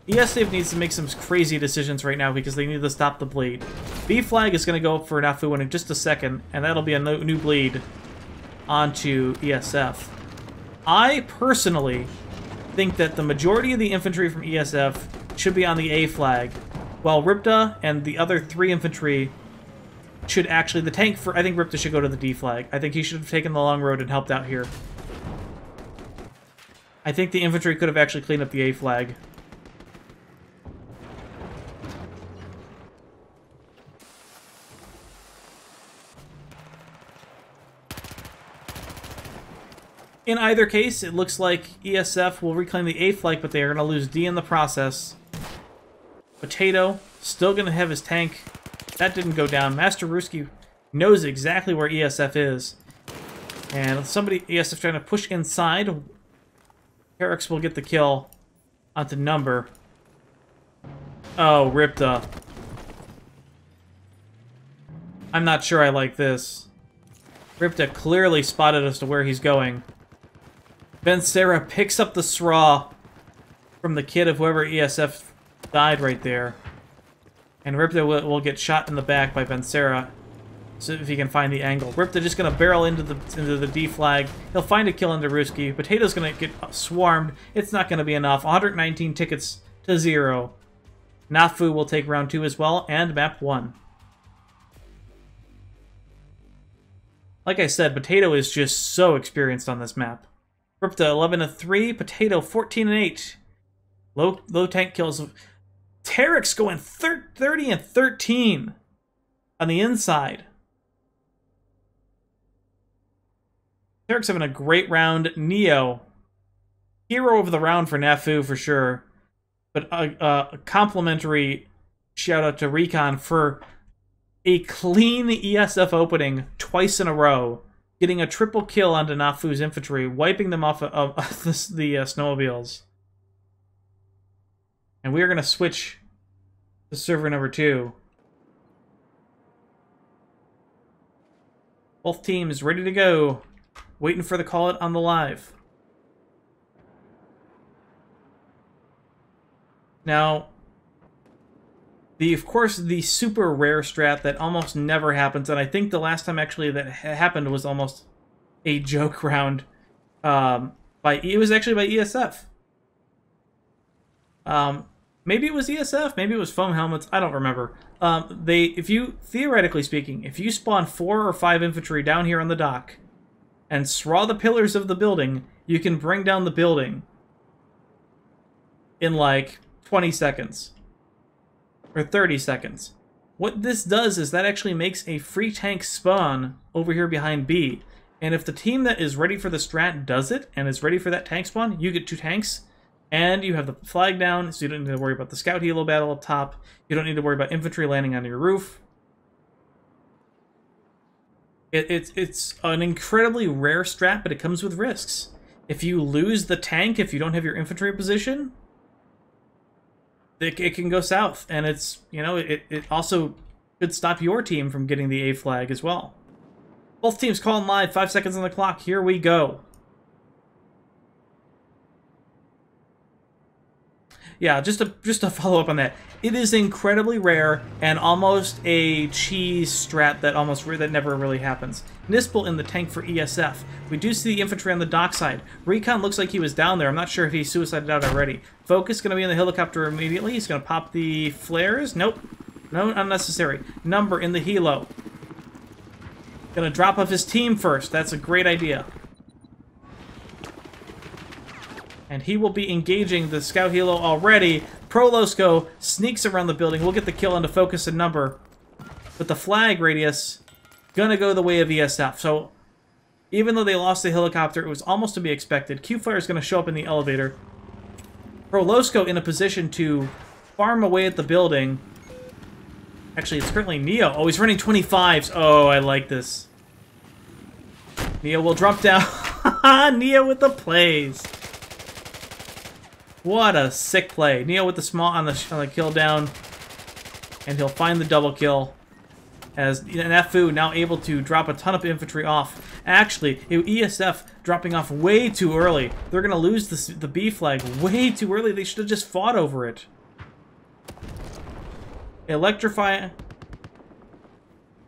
ESF needs to make some crazy decisions right now because they need to stop the bleed. B flag is going to go up for NaFu in just a second, and that'll be a new bleed onto ESF. I personally think that the majority of the infantry from ESF should be on the A flag, while Ripta and the other 3 infantry should actually... The tank for... I think Ripta should go to the D flag. I think he should have taken the long road and helped out here. I think the infantry could have actually cleaned up the A flag. In either case, it looks like ESF will reclaim the A flag, but they are going to lose D in the process. Potato, still going to have his tank. That didn't go down. Master Ruski knows exactly where ESF is. And somebody, ESF trying to push inside. Herix will get the kill onto Number. Oh, Ripta. I'm not sure I like this. Ripta clearly spotted as to where he's going. Bencera picks up the SRA from the kid of whoever ESF died right there. And Ripta will get shot in the back by Bencera, so if he can find the angle. Ripta just going to barrel into the D flag. He'll find a kill into Ruski. Potato's going to get swarmed. It's not going to be enough. 119 tickets to 0. NaFu will take round 2 as well, and map 1. Like I said, Potato is just so experienced on this map. Ripta 11-3, Potato 14-8. Low tank kills. Terex going 30-13 on the inside. Terex having a great round. Neo, hero of the round for NaFu for sure. But a complimentary shout out to Recon for a clean ESF opening twice in a row. Getting a triple kill onto NaFu's infantry, wiping them off of the snowmobiles. And we are going to switch to server number 2. Both teams ready to go. Waiting for the call it on the live. Now, of course, the super rare strat that almost never happens, and I think the last time actually that happened was almost a joke round. It was actually by ESF. Maybe it was ESF, maybe it was Foam Helmets, I don't remember. Theoretically speaking, if you spawn 4 or 5 infantry down here on the dock and SRA the pillars of the building, you can bring down the building in like 20 seconds. Or 30 seconds. What this does is that actually makes a free tank spawn over here behind B. And if the team that is ready for the strat does it, and is ready for that tank spawn, you get 2 tanks, and you have the flag down, so you don't need to worry about the scout helo battle up top. You don't need to worry about infantry landing on your roof. It's an incredibly rare strat, but it comes with risks. If you lose the tank, if you don't have your infantry in position, it can go south, and it also could stop your team from getting the A flag as well. Both teams calling live, 5 seconds on the clock. Here we go. Yeah, just to follow up on that, it is incredibly rare and almost a cheese strat that never really happens. Nispel in the tank for ESF. We do see the infantry on the dockside. Recon looks like he was down there. I'm not sure if he suicided out already. Focus going to be in the helicopter immediately. He's going to pop the flares. Nope. No, unnecessary. Number in the helo. Going to drop off his team first. That's a great idea. And he will be engaging the scout helo already. Prolosco sneaks around the building. We'll get the kill onto Focus and Number. But the flag radius, gonna go the way of ESF. So, even though they lost the helicopter, it was almost to be expected. Q-Fire is gonna show up in the elevator. Prolosco in a position to farm away at the building. Actually, it's currently Neo. Oh, he's running 25s. Oh, I like this. Neo will drop down. Neo with the plays. What a sick play. Neo with the small on the kill down. And he'll find the double kill. As NaFu now able to drop a ton of infantry off. Actually, ESF dropping off way too early. They're going to lose the B flag way too early. They should have just fought over it. Electrify.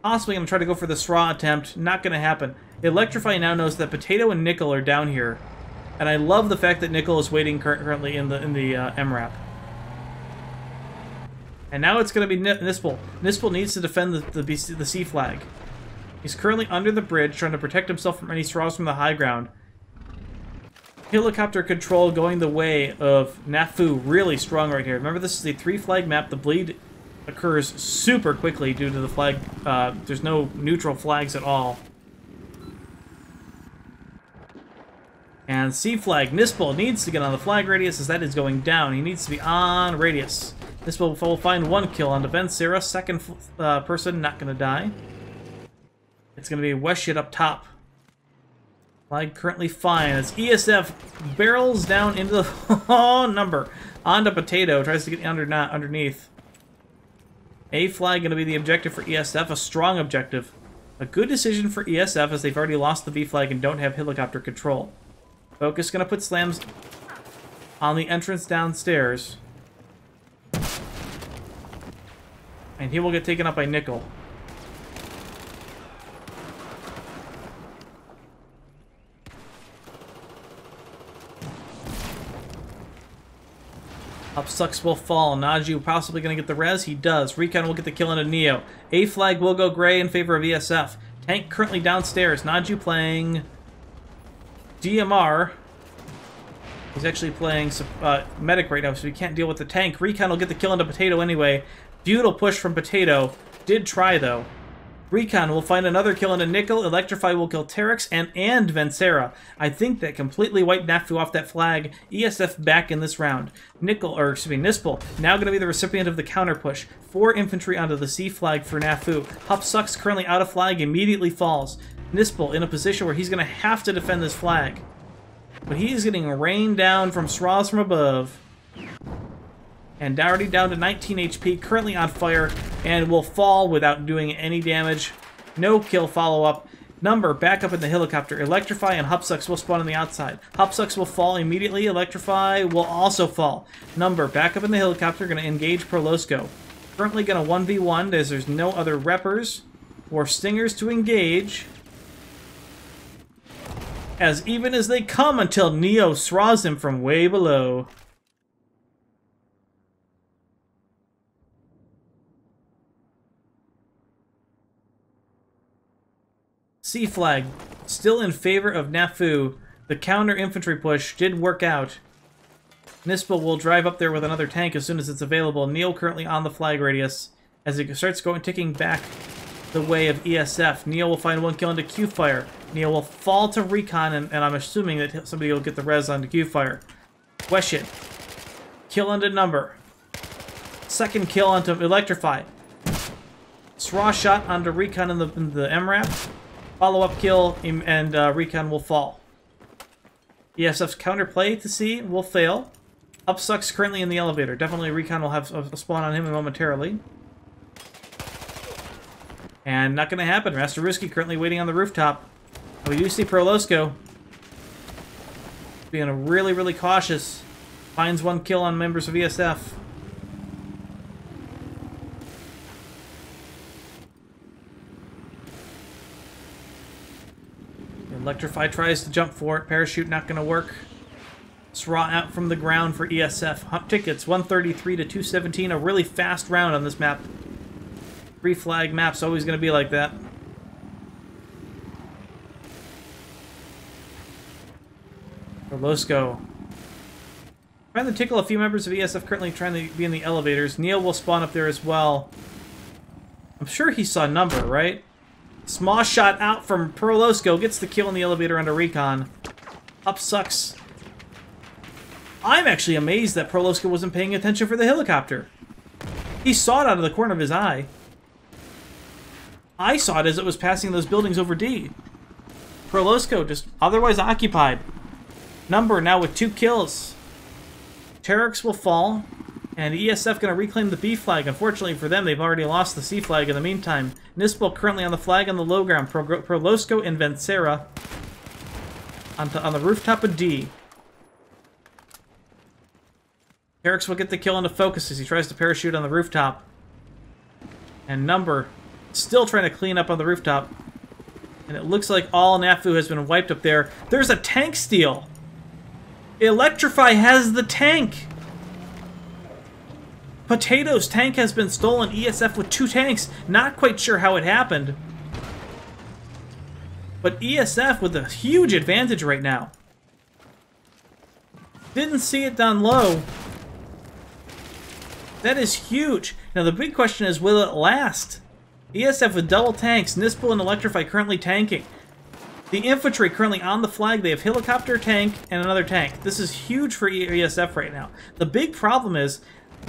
Possibly going to try to go for the SRA attempt. Not going to happen. Electrify now knows that Potato and Nickel are down here. And I love the fact that Nickel is waiting currently in the MRAP. And now it's going to be Nispel. Nispel needs to defend the C flag. He's currently under the bridge, trying to protect himself from any straws from the high ground. Helicopter control going the way of NaFu, really strong right here. Remember, this is a 3-flag map. The bleed occurs super quickly due to the flag. There's no neutral flags at all. And C flag, Nispel needs to get on the flag radius as that is going down. He needs to be on radius. Nispel will find 1 kill on defense. Sarah, second person, not going to die. It's going to be Weshit up top. Flag currently fine as ESF barrels down into the number. Onto Potato, tries to get underneath. A flag going to be the objective for ESF, a strong objective. A good decision for ESF as they've already lost the B flag and don't have helicopter control. Focus going to put slams on the entrance downstairs. And he will get taken up by Nickel. Upsucks will fall. NaFu possibly going to get the res. He does. Recon will get the kill into Neo. A flag will go gray in favor of ESF. Tank currently downstairs. NaFu playing DMR. He's actually playing medic right now, so he can't deal with the tank. Recon will get the kill into Potato anyway. Beautiful push from Potato. Did try, though. Recon will find another kill into Nickel. Electrify will kill Terex and Vencera. I think that completely wiped NaFu off that flag. ESF back in this round. Nispel, now going to be the recipient of the counter push. 4 infantry onto the C flag for NaFu. Hup Sucks currently out of flag, immediately falls. Nispel in a position where he's going to have to defend this flag. But he's getting rained down from straws from above. And already down to 19 HP, currently on fire, and will fall without doing any damage. No kill follow-up. Number back up in the helicopter. Electrify and Hupsucks will spawn on the outside. Hupsucks will fall immediately. Electrify will also fall. Number back up in the helicopter, going to engage Prolosco. Currently going to 1v1 as there's no other reppers or stingers to engage. As even as they come until Neo sraws him from way below. C flag still in favor of NaFu. The counter infantry push did work out. Nispel will drive up there with another tank as soon as it's available. Neo currently on the flag radius as it starts ticking back the way of ESF. Neo will find 1 kill into Q-Fire. Neo will fall to Recon, and I'm assuming that somebody will get the res onto Q-Fire. Weshit. Kill into Number. Second kill onto Electrify. Sraw shot onto Recon in the MRAP. Follow-up kill, and Recon will fall. ESF's counterplay to C will fail. Upsucks currently in the elevator. Definitely Recon will have a spawn on him momentarily. And not going to happen. Rastaruski currently waiting on the rooftop. We do see Prolosco being really, really cautious. Finds 1 kill on members of ESF. Electrify tries to jump for it. Parachute not going to work. Sraw out from the ground for ESF. Hunt tickets 133 to 217. A really fast round on this map. 3 flag map's always going to be like that. Orlosco. Trying to tickle a few members of ESF currently trying to be in the elevators. Neil will spawn up there as well. I'm sure he saw Number, right? Small shot out from Orlosco. Gets the kill in the elevator under recon. Up sucks. I'm actually amazed that Orlosco wasn't paying attention for the helicopter. He saw it out of the corner of his eye. I saw it as it was passing those buildings over D. Orlosco just otherwise occupied. Number now with 2 kills. Terex will fall, and ESF going to reclaim the B flag. Unfortunately for them, they've already lost the C flag in the meantime. Nispel currently on the flag on the low ground. Orlosco and Vencera on the rooftop of D. Terex will get the kill into focus as he tries to parachute on the rooftop. And Number still trying to clean up on the rooftop. And it looks like all NaFu has been wiped up there. There's a tank steal! Electrify has the tank! Potato's tank has been stolen. ESF with 2 tanks. Not quite sure how it happened. But ESF with a huge advantage right now. Didn't see it down low. That is huge. Now the big question is, will it last? ESF with double tanks. Nispel and Electrify currently tanking. The infantry currently on the flag. They have helicopter, tank, and another tank. This is huge for ESF right now. The big problem is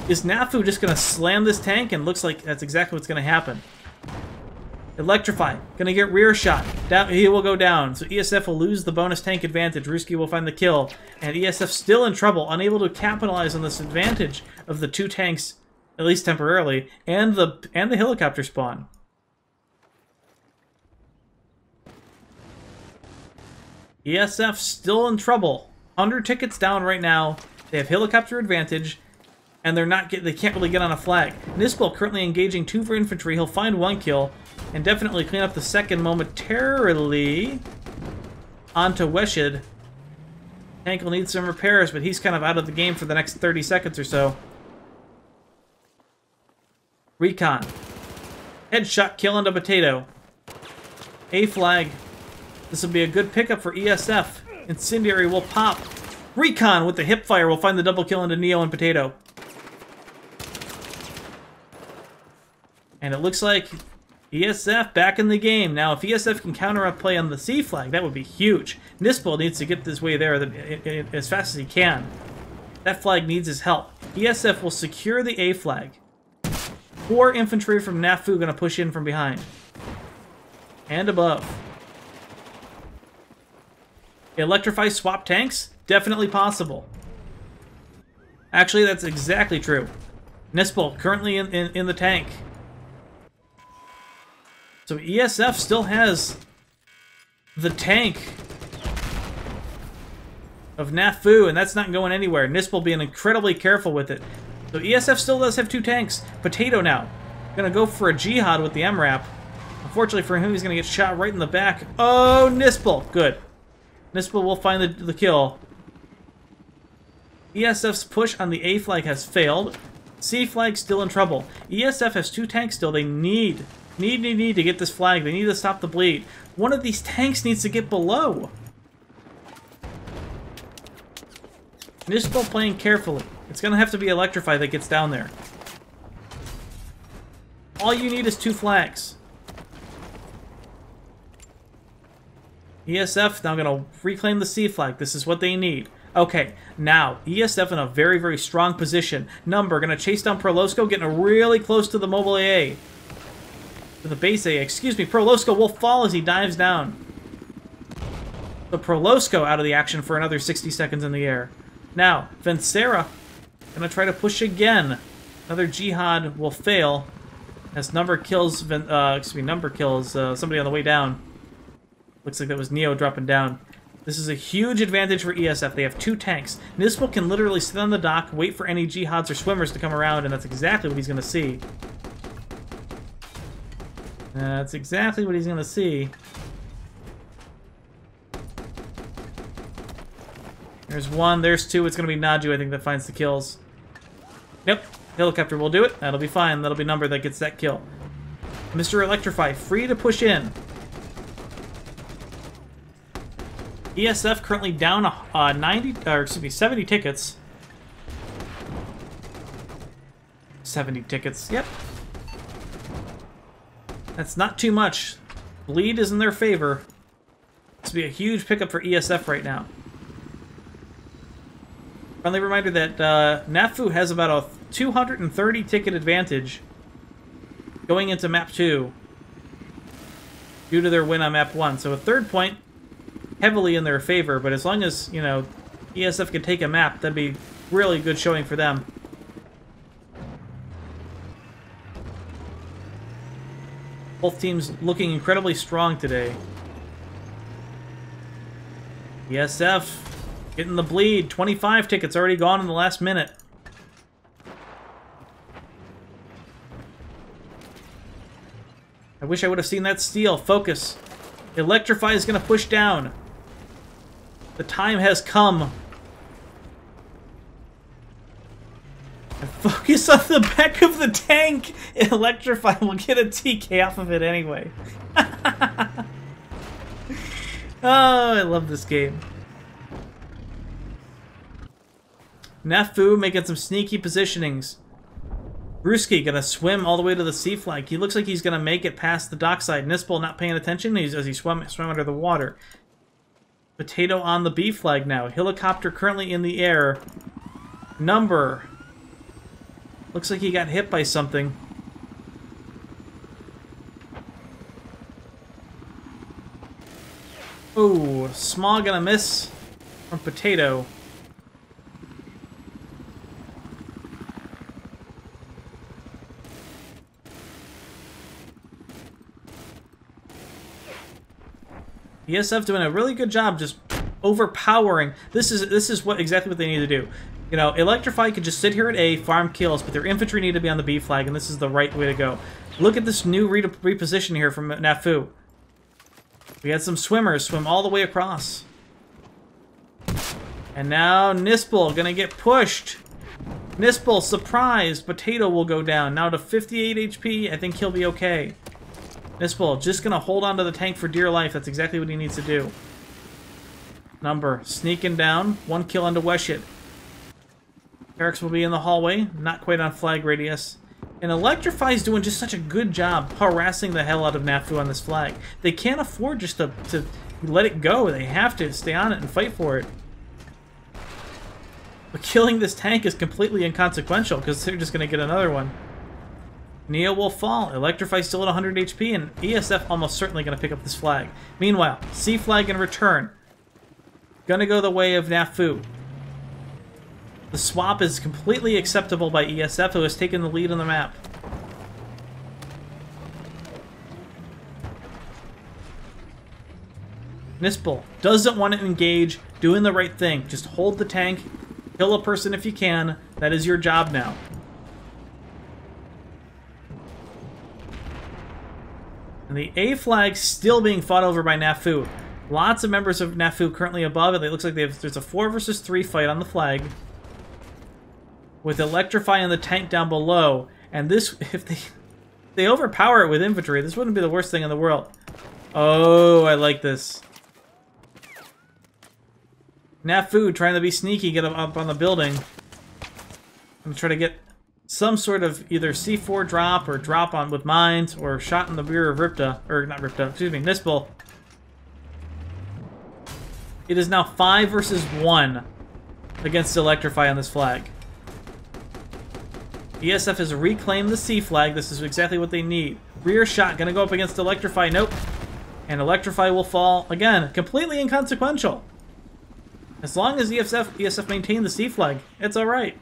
NaFu just going to slam this tank? And looks like that's exactly what's going to happen. Electrify, going to get rear shot. Down, he will go down. So ESF will lose the bonus tank advantage. Ruski will find the kill. And ESF still in trouble, unable to capitalize on this advantage of the 2 tanks, at least temporarily, and the helicopter spawn. ESF still in trouble. 100 tickets down right now. They have helicopter advantage, and they can't really get on a flag. Nispel currently engaging 2 for infantry. He'll find 1 kill, and definitely clean up the second momentarily onto Weshid. Tank will need some repairs, but he's kind of out of the game for the next 30 seconds or so. Recon. Headshot kill into Potato. A flag. This will be a good pickup for ESF. Incendiary will pop. Recon with the hip fire will find the double kill into Neo and Potato. And it looks like ESF back in the game. Now, if ESF can counter a play on the C flag, that would be huge. Nispel needs to get this way there as fast as he can. That flag needs his help. ESF will secure the A flag. 4 infantry from NaFu going to push in from behind. And above. Electrify swap tanks? Definitely possible. Actually, that's exactly true. Nispel currently in the tank. So ESF still has the tank of NaFu, and that's not going anywhere. Nispel being incredibly careful with it. So ESF still does have 2 tanks. Potato now. Gonna go for a jihad with the MRAP. Unfortunately for him, he's gonna get shot right in the back. Oh, Nispel! Good. Nispel will find the kill. ESF's push on the A flag has failed. C flag still in trouble. ESF has 2 tanks still. They need to get this flag. They need to stop the bleed. One of these tanks needs to get below. Nispel playing carefully. It's going to have to be Electrify that gets down there. All you need is 2 flags. ESF now going to reclaim the C flag. This is what they need. Okay, now, ESF in a very, very strong position. Number going to chase down Orlosco, getting really close to the mobile AA. To the base AA, excuse me. Orlosco will fall as he dives down. The Orlosco out of the action for another 60 seconds in the air. Now, Vencera going to try to push again. Another jihad will fail as Number kills somebody on the way down. Looks like that was Neo dropping down. This is a huge advantage for ESF. They have 2 tanks. Nispel can literally sit on the dock, wait for any jihads or swimmers to come around, and that's exactly what he's going to see. That's exactly what he's going to see. There's 1, there's 2. It's going to be NaFu, I think, that finds the kills. Nope. Helicopter will do it. That'll be fine. That'll be Number that gets that kill. Mr. Electrify, free to push in. ESF currently down 70 tickets. 70 tickets, yep. That's not too much. Bleed is in their favor. This will be a huge pickup for ESF right now. Friendly reminder that NaFu has about a 230 ticket advantage going into map 2 due to their win on map 1. So a 3rd point heavily in their favor, but as long as, you know, ESF can take a map, that'd be really good showing for them. Both teams looking incredibly strong today. ESF getting the bleed. 25 tickets already gone in the last minute. I wish I would have seen that steal. Focus. Electrify is going to push down. The time has come. And focus on the back of the tank. Electrify will get a TK off of it anyway. Oh, I love this game. NaFu making some sneaky positionings. Brewski gonna swim all the way to the sea flag. He looks like he's gonna make it past the dockside. Nispel not paying attention as he swam under the water. Potato on the B flag now. Helicopter currently in the air. Number. Looks like he got hit by something. Ooh, Small gonna miss from Potato. ESF doing a really good job just overpowering. This is exactly what they need to do. You know, Electrify could just sit here at A, farm kills, but their infantry need to be on the B flag, and this is the right way to go. Look at this new reposition here from NaFu. We had some swimmers swim all the way across. And now Nispel gonna get pushed. Nispel, surprise! Potato will go down. Now to 58 HP, I think he'll be okay. Nispel just gonna hold on to the tank for dear life. That's exactly what he needs to do. Number, sneaking down. 1 kill onto Weshit. Barracks will be in the hallway. Not quite on flag radius. And Electrify's doing just such a good job harassing the hell out of NaFu on this flag. They can't afford just to let it go. They have to stay on it and fight for it. But killing this tank is completely inconsequential because they're just going to get another one. Neo will fall. Electrify's still at 100 HP, and ESF almost certainly going to pick up this flag. Meanwhile, C flag in return. Gonna go the way of NaFu. The swap is completely acceptable by ESF, who has taken the lead on the map. Nispel doesn't want to engage, doing the right thing. Just hold the tank, kill a person if you can. That is your job now. And the A flag still being fought over by NaFu. Lots of members of NaFu currently above it. It looks like there's a 4 versus 3 fight on the flag. With Electrify and the tank down below. And this, if they overpower it with infantry, this wouldn't be the worst thing in the world. Oh, I like this. NaFu trying to be sneaky, get up on the building. I'm trying to get some sort of either C4 drop or drop on with mines or shot in the rear of Ripta, or not Ripta, excuse me, Nispel. It is now 5 versus 1 against Electrify on this flag. ESF has reclaimed the C flag. This is exactly what they need. Rear shot, gonna go up against Electrify. Nope. And Electrify will fall. Again, completely inconsequential. As long as ESF maintain the C flag, it's alright.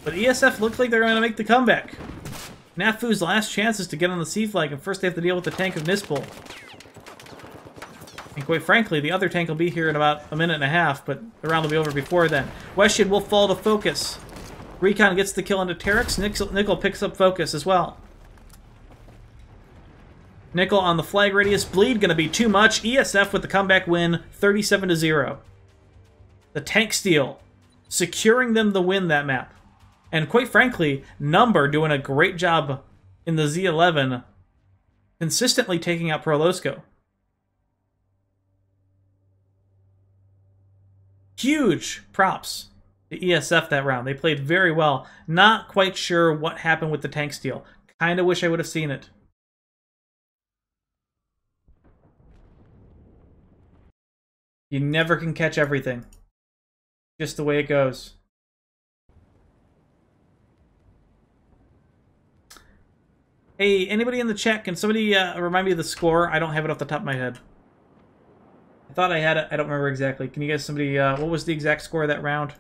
But ESF looks like they're going to make the comeback. NaFu's last chance is to get on the C flag, and first they have to deal with the tank of Nispel. And quite frankly, the other tank will be here in about a minute and a half, but the round will be over before then. Westshed will fall to focus. Recon gets the kill into Terex. Nickel picks up focus as well. Nickel on the flag radius. Bleed going to be too much. ESF with the comeback win, 37-0. The tank steal, securing them the win that map. And quite frankly, Number doing a great job in the Z11, consistently taking out Prolosco. Huge props to ESF that round. They played very well. Not quite sure what happened with the tank steal. Kind of wish I would have seen it. You never can catch everything. Just the way it goes. Hey, anybody in the chat, can somebody remind me of the score? I don't have it off the top of my head. I thought I had it. I don't remember exactly. Can you guys, somebody, what was the exact score of that round?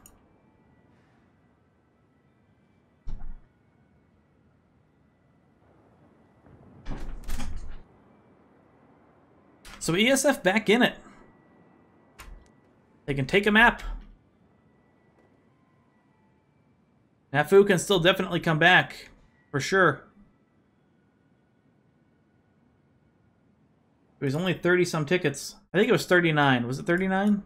So ESF back in it. They can take a map. NaFu can still definitely come back, for sure. It was only 30-some tickets. I think it was 39. Was it 39?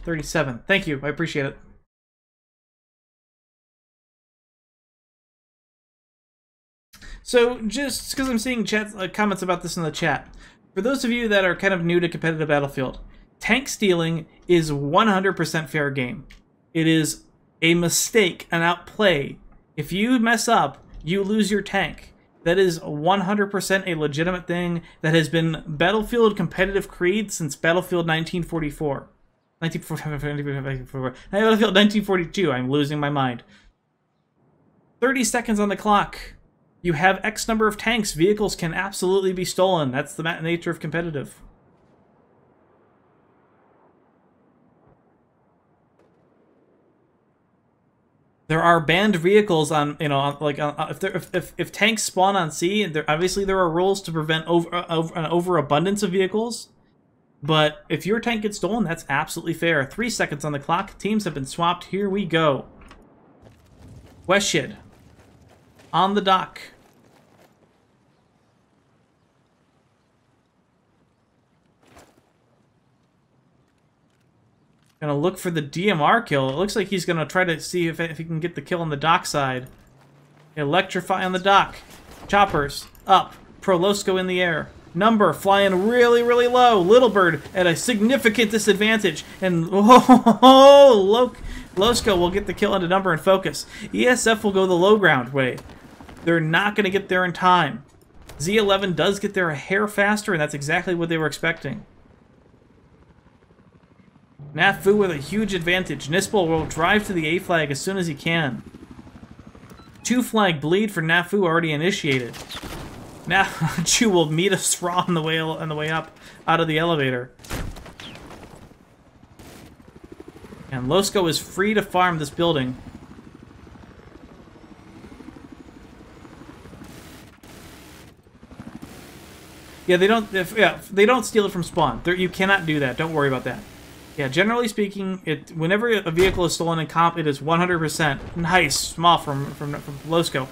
$37. Thank you. I appreciate it. So, just because I'm seeing comments about this in the chat, for those of you that are kind of new to competitive Battlefield, tank stealing is 100% fair game. It is a mistake, an outplay. If you mess up, you lose your tank. That is 100% a legitimate thing that has been Battlefield competitive creed since Battlefield 1944. Battlefield 1942, I'm losing my mind. 30 seconds on the clock. You have X number of tanks. Vehicles can absolutely be stolen. That's the nature of competitive. There are banned vehicles on, you know, like if tanks spawn on C, obviously there are rules to prevent an overabundance of vehicles. But if your tank gets stolen, that's absolutely fair. 3 seconds on the clock. Teams have been swapped. Here we go. Westshed on the dock. Gonna look for the DMR kill. It looks like he's gonna try to see if he can get the kill on the dock side. Electrify on the dock. Choppers up. Prolosco in the air. Number flying really, really low. Little Bird at a significant disadvantage. And Losco will get the kill into Number and focus. ESF will go the low ground way. They're not going to get there in time. Z11 does get there a hair faster, and that's exactly what they were expecting. NaFu with a huge advantage. Nispel will drive to the A flag as soon as he can. 2 flag bleed for NaFu already initiated. Now Chu will meet us raw on the way up out of the elevator. And Losco is free to farm this building. Yeah, they don't steal it from spawn. You cannot do that. Don't worry about that. Yeah, generally speaking, whenever a vehicle is stolen in comp, it is 100% nice, small from Losco.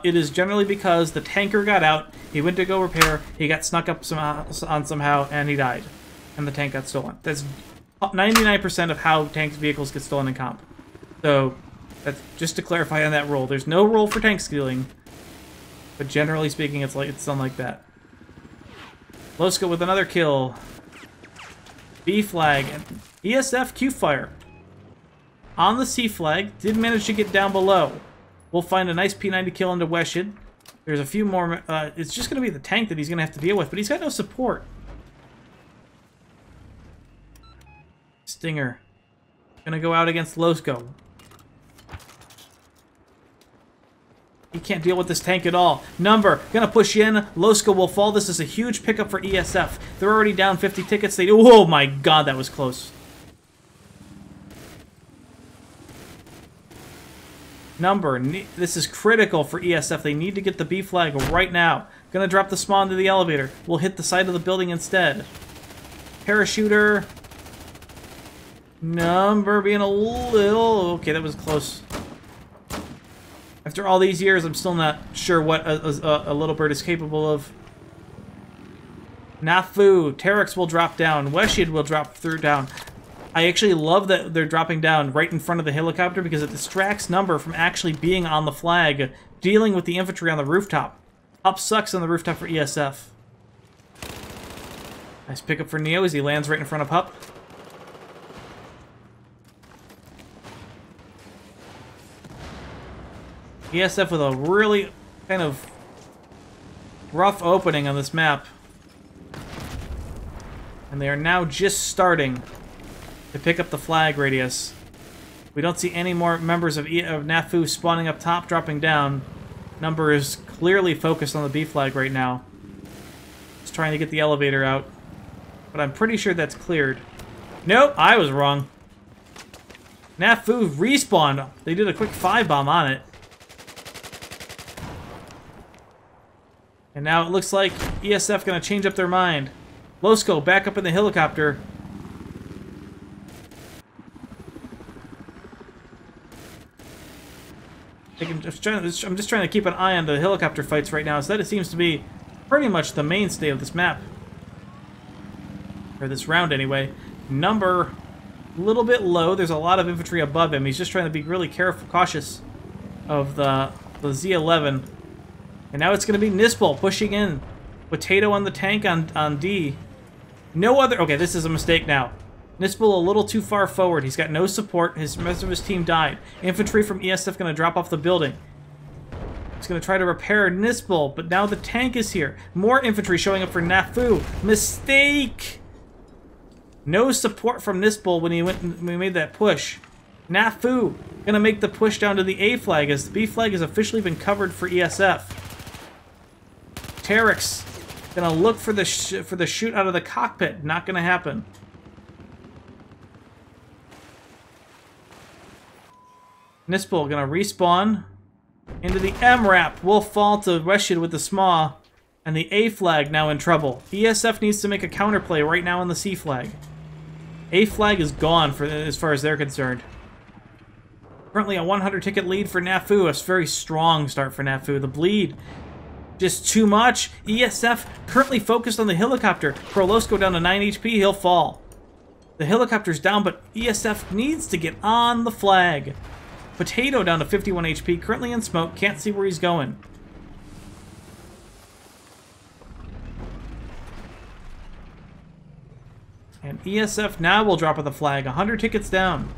It is generally because the tanker got out, he went to go repair, he got snuck up somehow, and he died. And the tank got stolen. That's 99% of how tank vehicles get stolen in comp. So, that's just to clarify on that rule. There's no rule for tank stealing, but generally speaking, it's done like that. Losco with another kill. B flag. ESF Q fire. On the C flag, did manage to get down below. We'll find a nice P90 kill into Westshed. There's a few more. It's just going to be the tank that he's going to have to deal with, but he's got no support. Stinger. Going to go out against Losco. He can't deal with this tank at all. Number, gonna push in. Losko will fall. This is a huge pickup for ESF. They're already down 50 tickets. Oh my god, that was close. Number, this is critical for ESF. They need to get the B flag right now. Gonna drop the spawn to the elevator. We'll hit the side of the building instead. Parachuter. Number being a little... Okay, that was close. After all these years, I'm still not sure what a little bird is capable of. NaFu. Terex will drop down. Weshid will drop down. I actually love that they're dropping down right in front of the helicopter because it distracts Number from actually being on the flag, dealing with the infantry on the rooftop. Up sucks on the rooftop for ESF. Nice pickup for Neo as he lands right in front of Hup. ESF with a really kind of rough opening on this map. And they are now just starting to pick up the flag radius. We don't see any more members of NaFu spawning up top, dropping down. Number is clearly focused on the B flag right now. He's trying to get the elevator out. But I'm pretty sure that's cleared. Nope, I was wrong. NaFu respawned. They did a quick 5-bomb on it. And now it looks like ESF gonna change up their mind. Losko back up in the helicopter. I'm just trying to keep an eye on the helicopter fights right now, so that it seems to be pretty much the mainstay of this map. Or this round, anyway. Number, a little bit low. There's a lot of infantry above him. He's just trying to be really careful, cautious of the Z11. And now it's going to be Nispel pushing in. Potato on the tank on D. No other... Okay, this is a mistake now. Nispel a little too far forward. He's got no support. His rest of his team died. Infantry from ESF going to drop off the building. He's going to try to repair Nispel, but now the tank is here. More infantry showing up for NaFu. Mistake! No support from Nispel when he made that push. NaFu going to make the push down to the A flag as the B flag has officially been covered for ESF. Terex going to look for the shoot out of the cockpit. Not going to happen. Nispel gonna respawn into the MRAP. Will fall to Weshid with the SMAW, and the A flag now in trouble. ESF needs to make a counterplay right now on the C flag. A flag is gone as far as they're concerned. Currently a 100 ticket lead for NaFu. A very strong start for NaFu. The bleed, just too much. ESF currently focused on the helicopter. Prolosko down to 9 HP. He'll fall. The helicopter's down, but ESF needs to get on the flag. Potato down to 51 HP, currently in smoke, can't see where he's going. And ESF now will drop on the flag, 100 tickets down.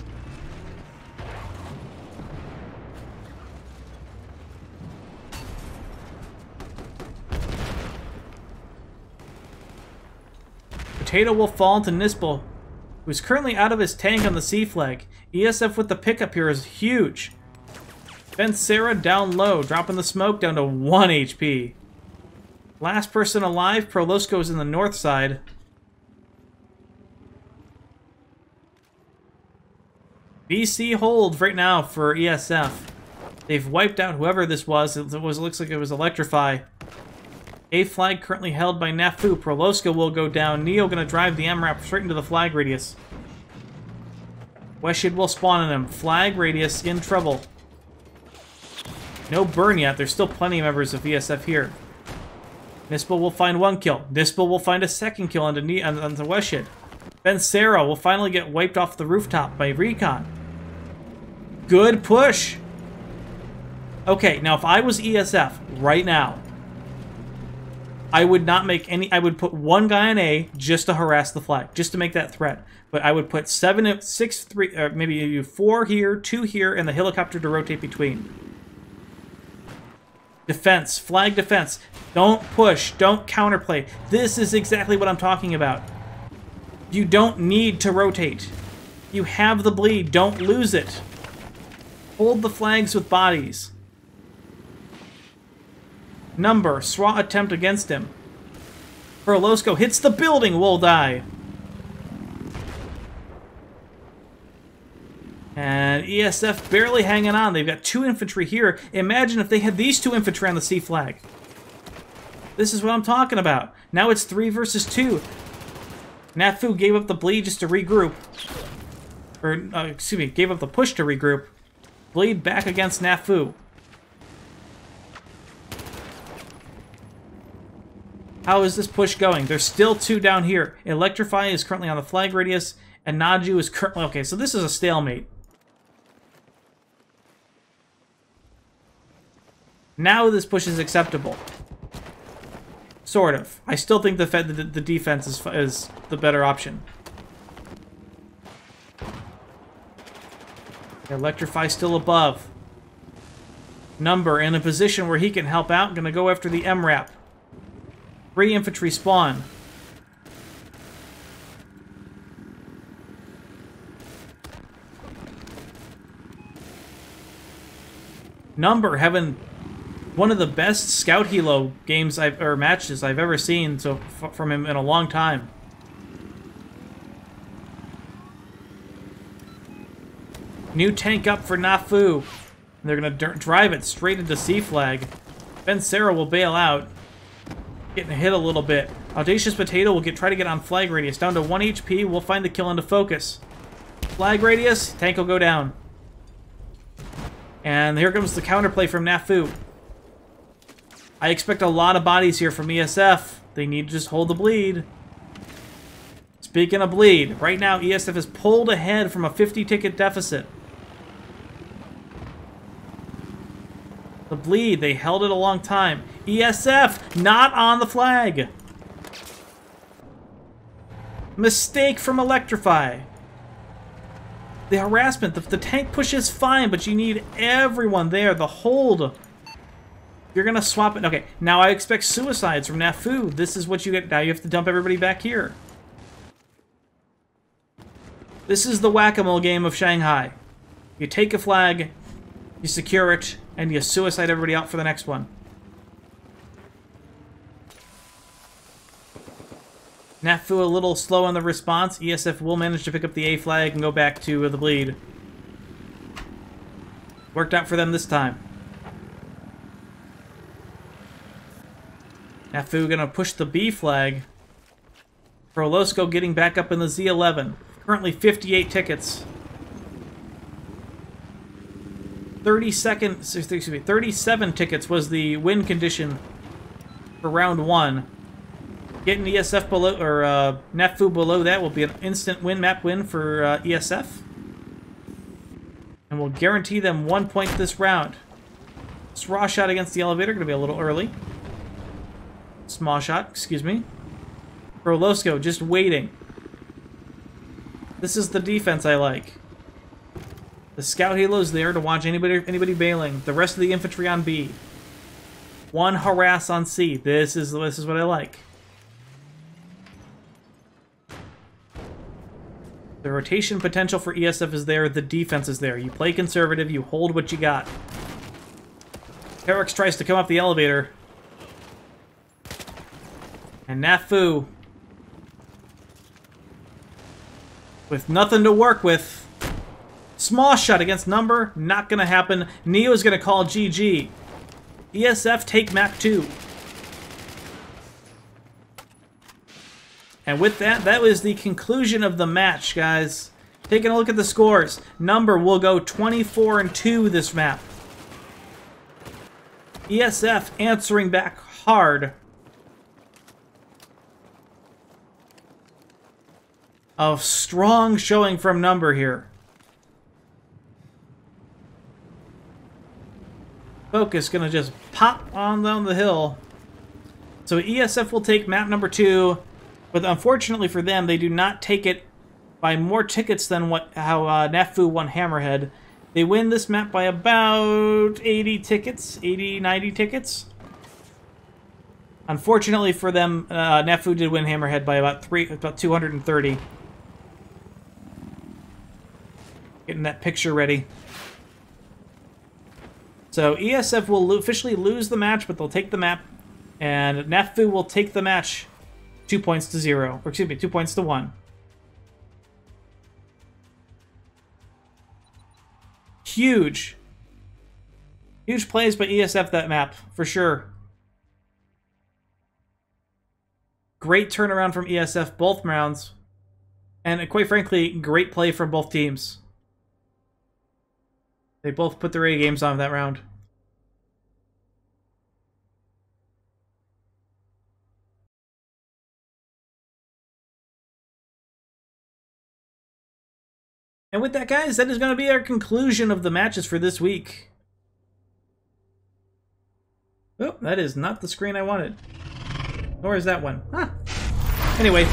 Potato will fall to Nispel, who's currently out of his tank on the C flag. ESF with the pickup here is huge. Ben Sarah down low, dropping the smoke down to 1 HP. Last person alive, Prolosko is in the north side. BC holds right now for ESF. They've wiped out whoever this was. It looks like it was Electrify. A flag currently held by NaFu. Prolosko will go down. Neo gonna drive the MRAP straight into the flag radius. Weshid will spawn on him. Flag radius in trouble. No burn yet. There's still plenty of members of ESF here. Nispel will find 1 kill. Nispel will find a 2nd kill onto Weshid. Ben Sarah will finally get wiped off the rooftop by Recon. Good push. Okay, now if I was ESF right now, I would not make any... I would put 1 guy on A just to harass the flag, just to make that threat. But I would put 7, 6, 3, or maybe 4 here, 2 here, and the helicopter to rotate between. Defense. Flag defense. Don't push. Don't counterplay. This is exactly what I'm talking about. You don't need to rotate. You have the bleed. Don't lose it. Hold the flags with bodies. Number, SWAT attempt against him. Perolosco hits the building, will die. And ESF barely hanging on. They've got 2 infantry here. Imagine if they had these 2 infantry on the C flag. This is what I'm talking about. Now it's 3 versus 2. NaFu gave up the bleed just to regroup. Or, excuse me, gave up the push to regroup. Bleed back against NaFu. How is this push going? There's still 2 down here. Electrify is currently on the flag radius, and NaJu is currently... Okay, so this is a stalemate. Now this push is acceptable. Sort of. I still think the defense is the better option. Electrify still above. Number in a position where he can help out. Gonna go after the MRAP. 3 infantry spawn. Number having one of the best scout helo games or matches I've ever seen from him in a long time. New tank up for NaFu. They're gonna drive it straight into C flag. Ben Sarah will bail out. Getting hit a little bit. Audacious Potato will try to get on flag radius. Down to 1 HP. We'll find the kill into focus. Flag radius. Tank will go down. And here comes the counterplay from NaFu. I expect a lot of bodies here from ESF. They need to just hold the bleed. Speaking of bleed, right now ESF is pulled ahead from a 50-ticket deficit. The bleed, they held it a long time. ESF, not on the flag. Mistake from Electrify. The harassment, the tank push is fine, but you need everyone there. The hold. You're going to swap it. Okay, now I expect suicides from NaFu. This is what you get. Now you have to dump everybody back here. This is the whack-a-mole game of Shanghai. You take a flag, you secure it, and you suicide everybody out for the next one. NaFu a little slow on the response. ESF will manage to pick up the A flag and go back to the bleed. Worked out for them this time. NaFu gonna push the B flag. Perolosco getting back up in the Z11. Currently 58 tickets. 37 tickets was the win condition for round 1. Getting ESF below, or NaFu below that will be an instant map win for ESF. And will guarantee them 1 point this round. Straw shot against the elevator, gonna be a little early. Small shot, excuse me. Perolosco just waiting. This is the defense I like. The scout halo's there to watch anybody bailing. The rest of the infantry on B. 1 harass on C. This is what I like. The rotation potential for ESF is there. The defense is there. You play conservative. You hold what you got. Herrick tries to come up the elevator. And NaFu, with nothing to work with. Small shot against Number. Not going to happen. Neo's going to call GG. ESF take map 2. And with that, that was the conclusion of the match, guys. Taking a look at the scores. Number will go 24-2 this map. ESF answering back hard. A strong showing from Number here. Focus gonna just pop on down the hill. So ESF will take map number 2, but unfortunately for them, they do not take it by more tickets than how NaFu won Hammerhead. They win this map by about 80 tickets, 80, 90 tickets. Unfortunately for them, NaFu did win Hammerhead by about 230. Getting that picture ready. So ESF will officially lose the match, but they'll take the map. And NaFu will take the match 2 points to 0. Or excuse me, 2 points to 1. Huge. Huge plays by ESF that map, for sure. Great turnaround from ESF both rounds. And quite frankly, great play from both teams. They both put their A games on that round. And with that, guys, that is going to be our conclusion of the matches for this week. Oh, that is not the screen I wanted. Nor is that one. Huh. Anyway.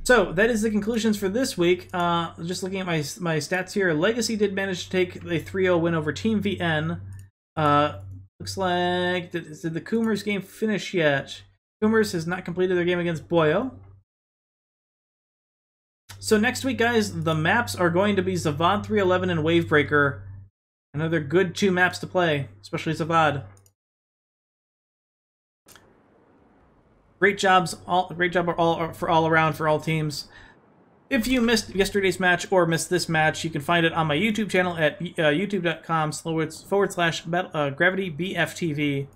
So, that is the conclusions for this week. Just looking at my stats here, Legacy did manage to take a 3-0 win over Team VN. Looks like... Did the Coomers game finish yet? Coomers has not completed their game against Boyo. So next week, guys, the maps are going to be Zavad 311 and Wavebreaker. Another good 2 maps to play, especially Zavad. Great job all around for all teams. If you missed yesterday's match or missed this match, you can find it on my YouTube channel at youtube.com/GravityBFTV,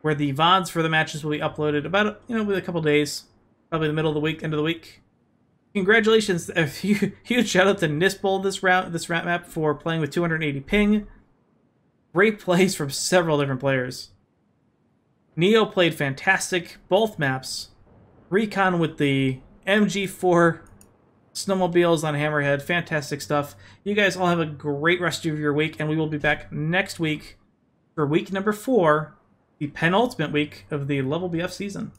where the VODs for the matches will be uploaded about within a couple days, probably the middle of the week, end of the week. Congratulations! A huge shout out to Nispol this round map for playing with 280 ping. Great plays from several different players. Neo played fantastic, both maps. Recon with the MG4 snowmobiles on Hammerhead, fantastic stuff. You guys all have a great rest of your week, and we will be back next week for week number 4, the penultimate week of the LevelBF season.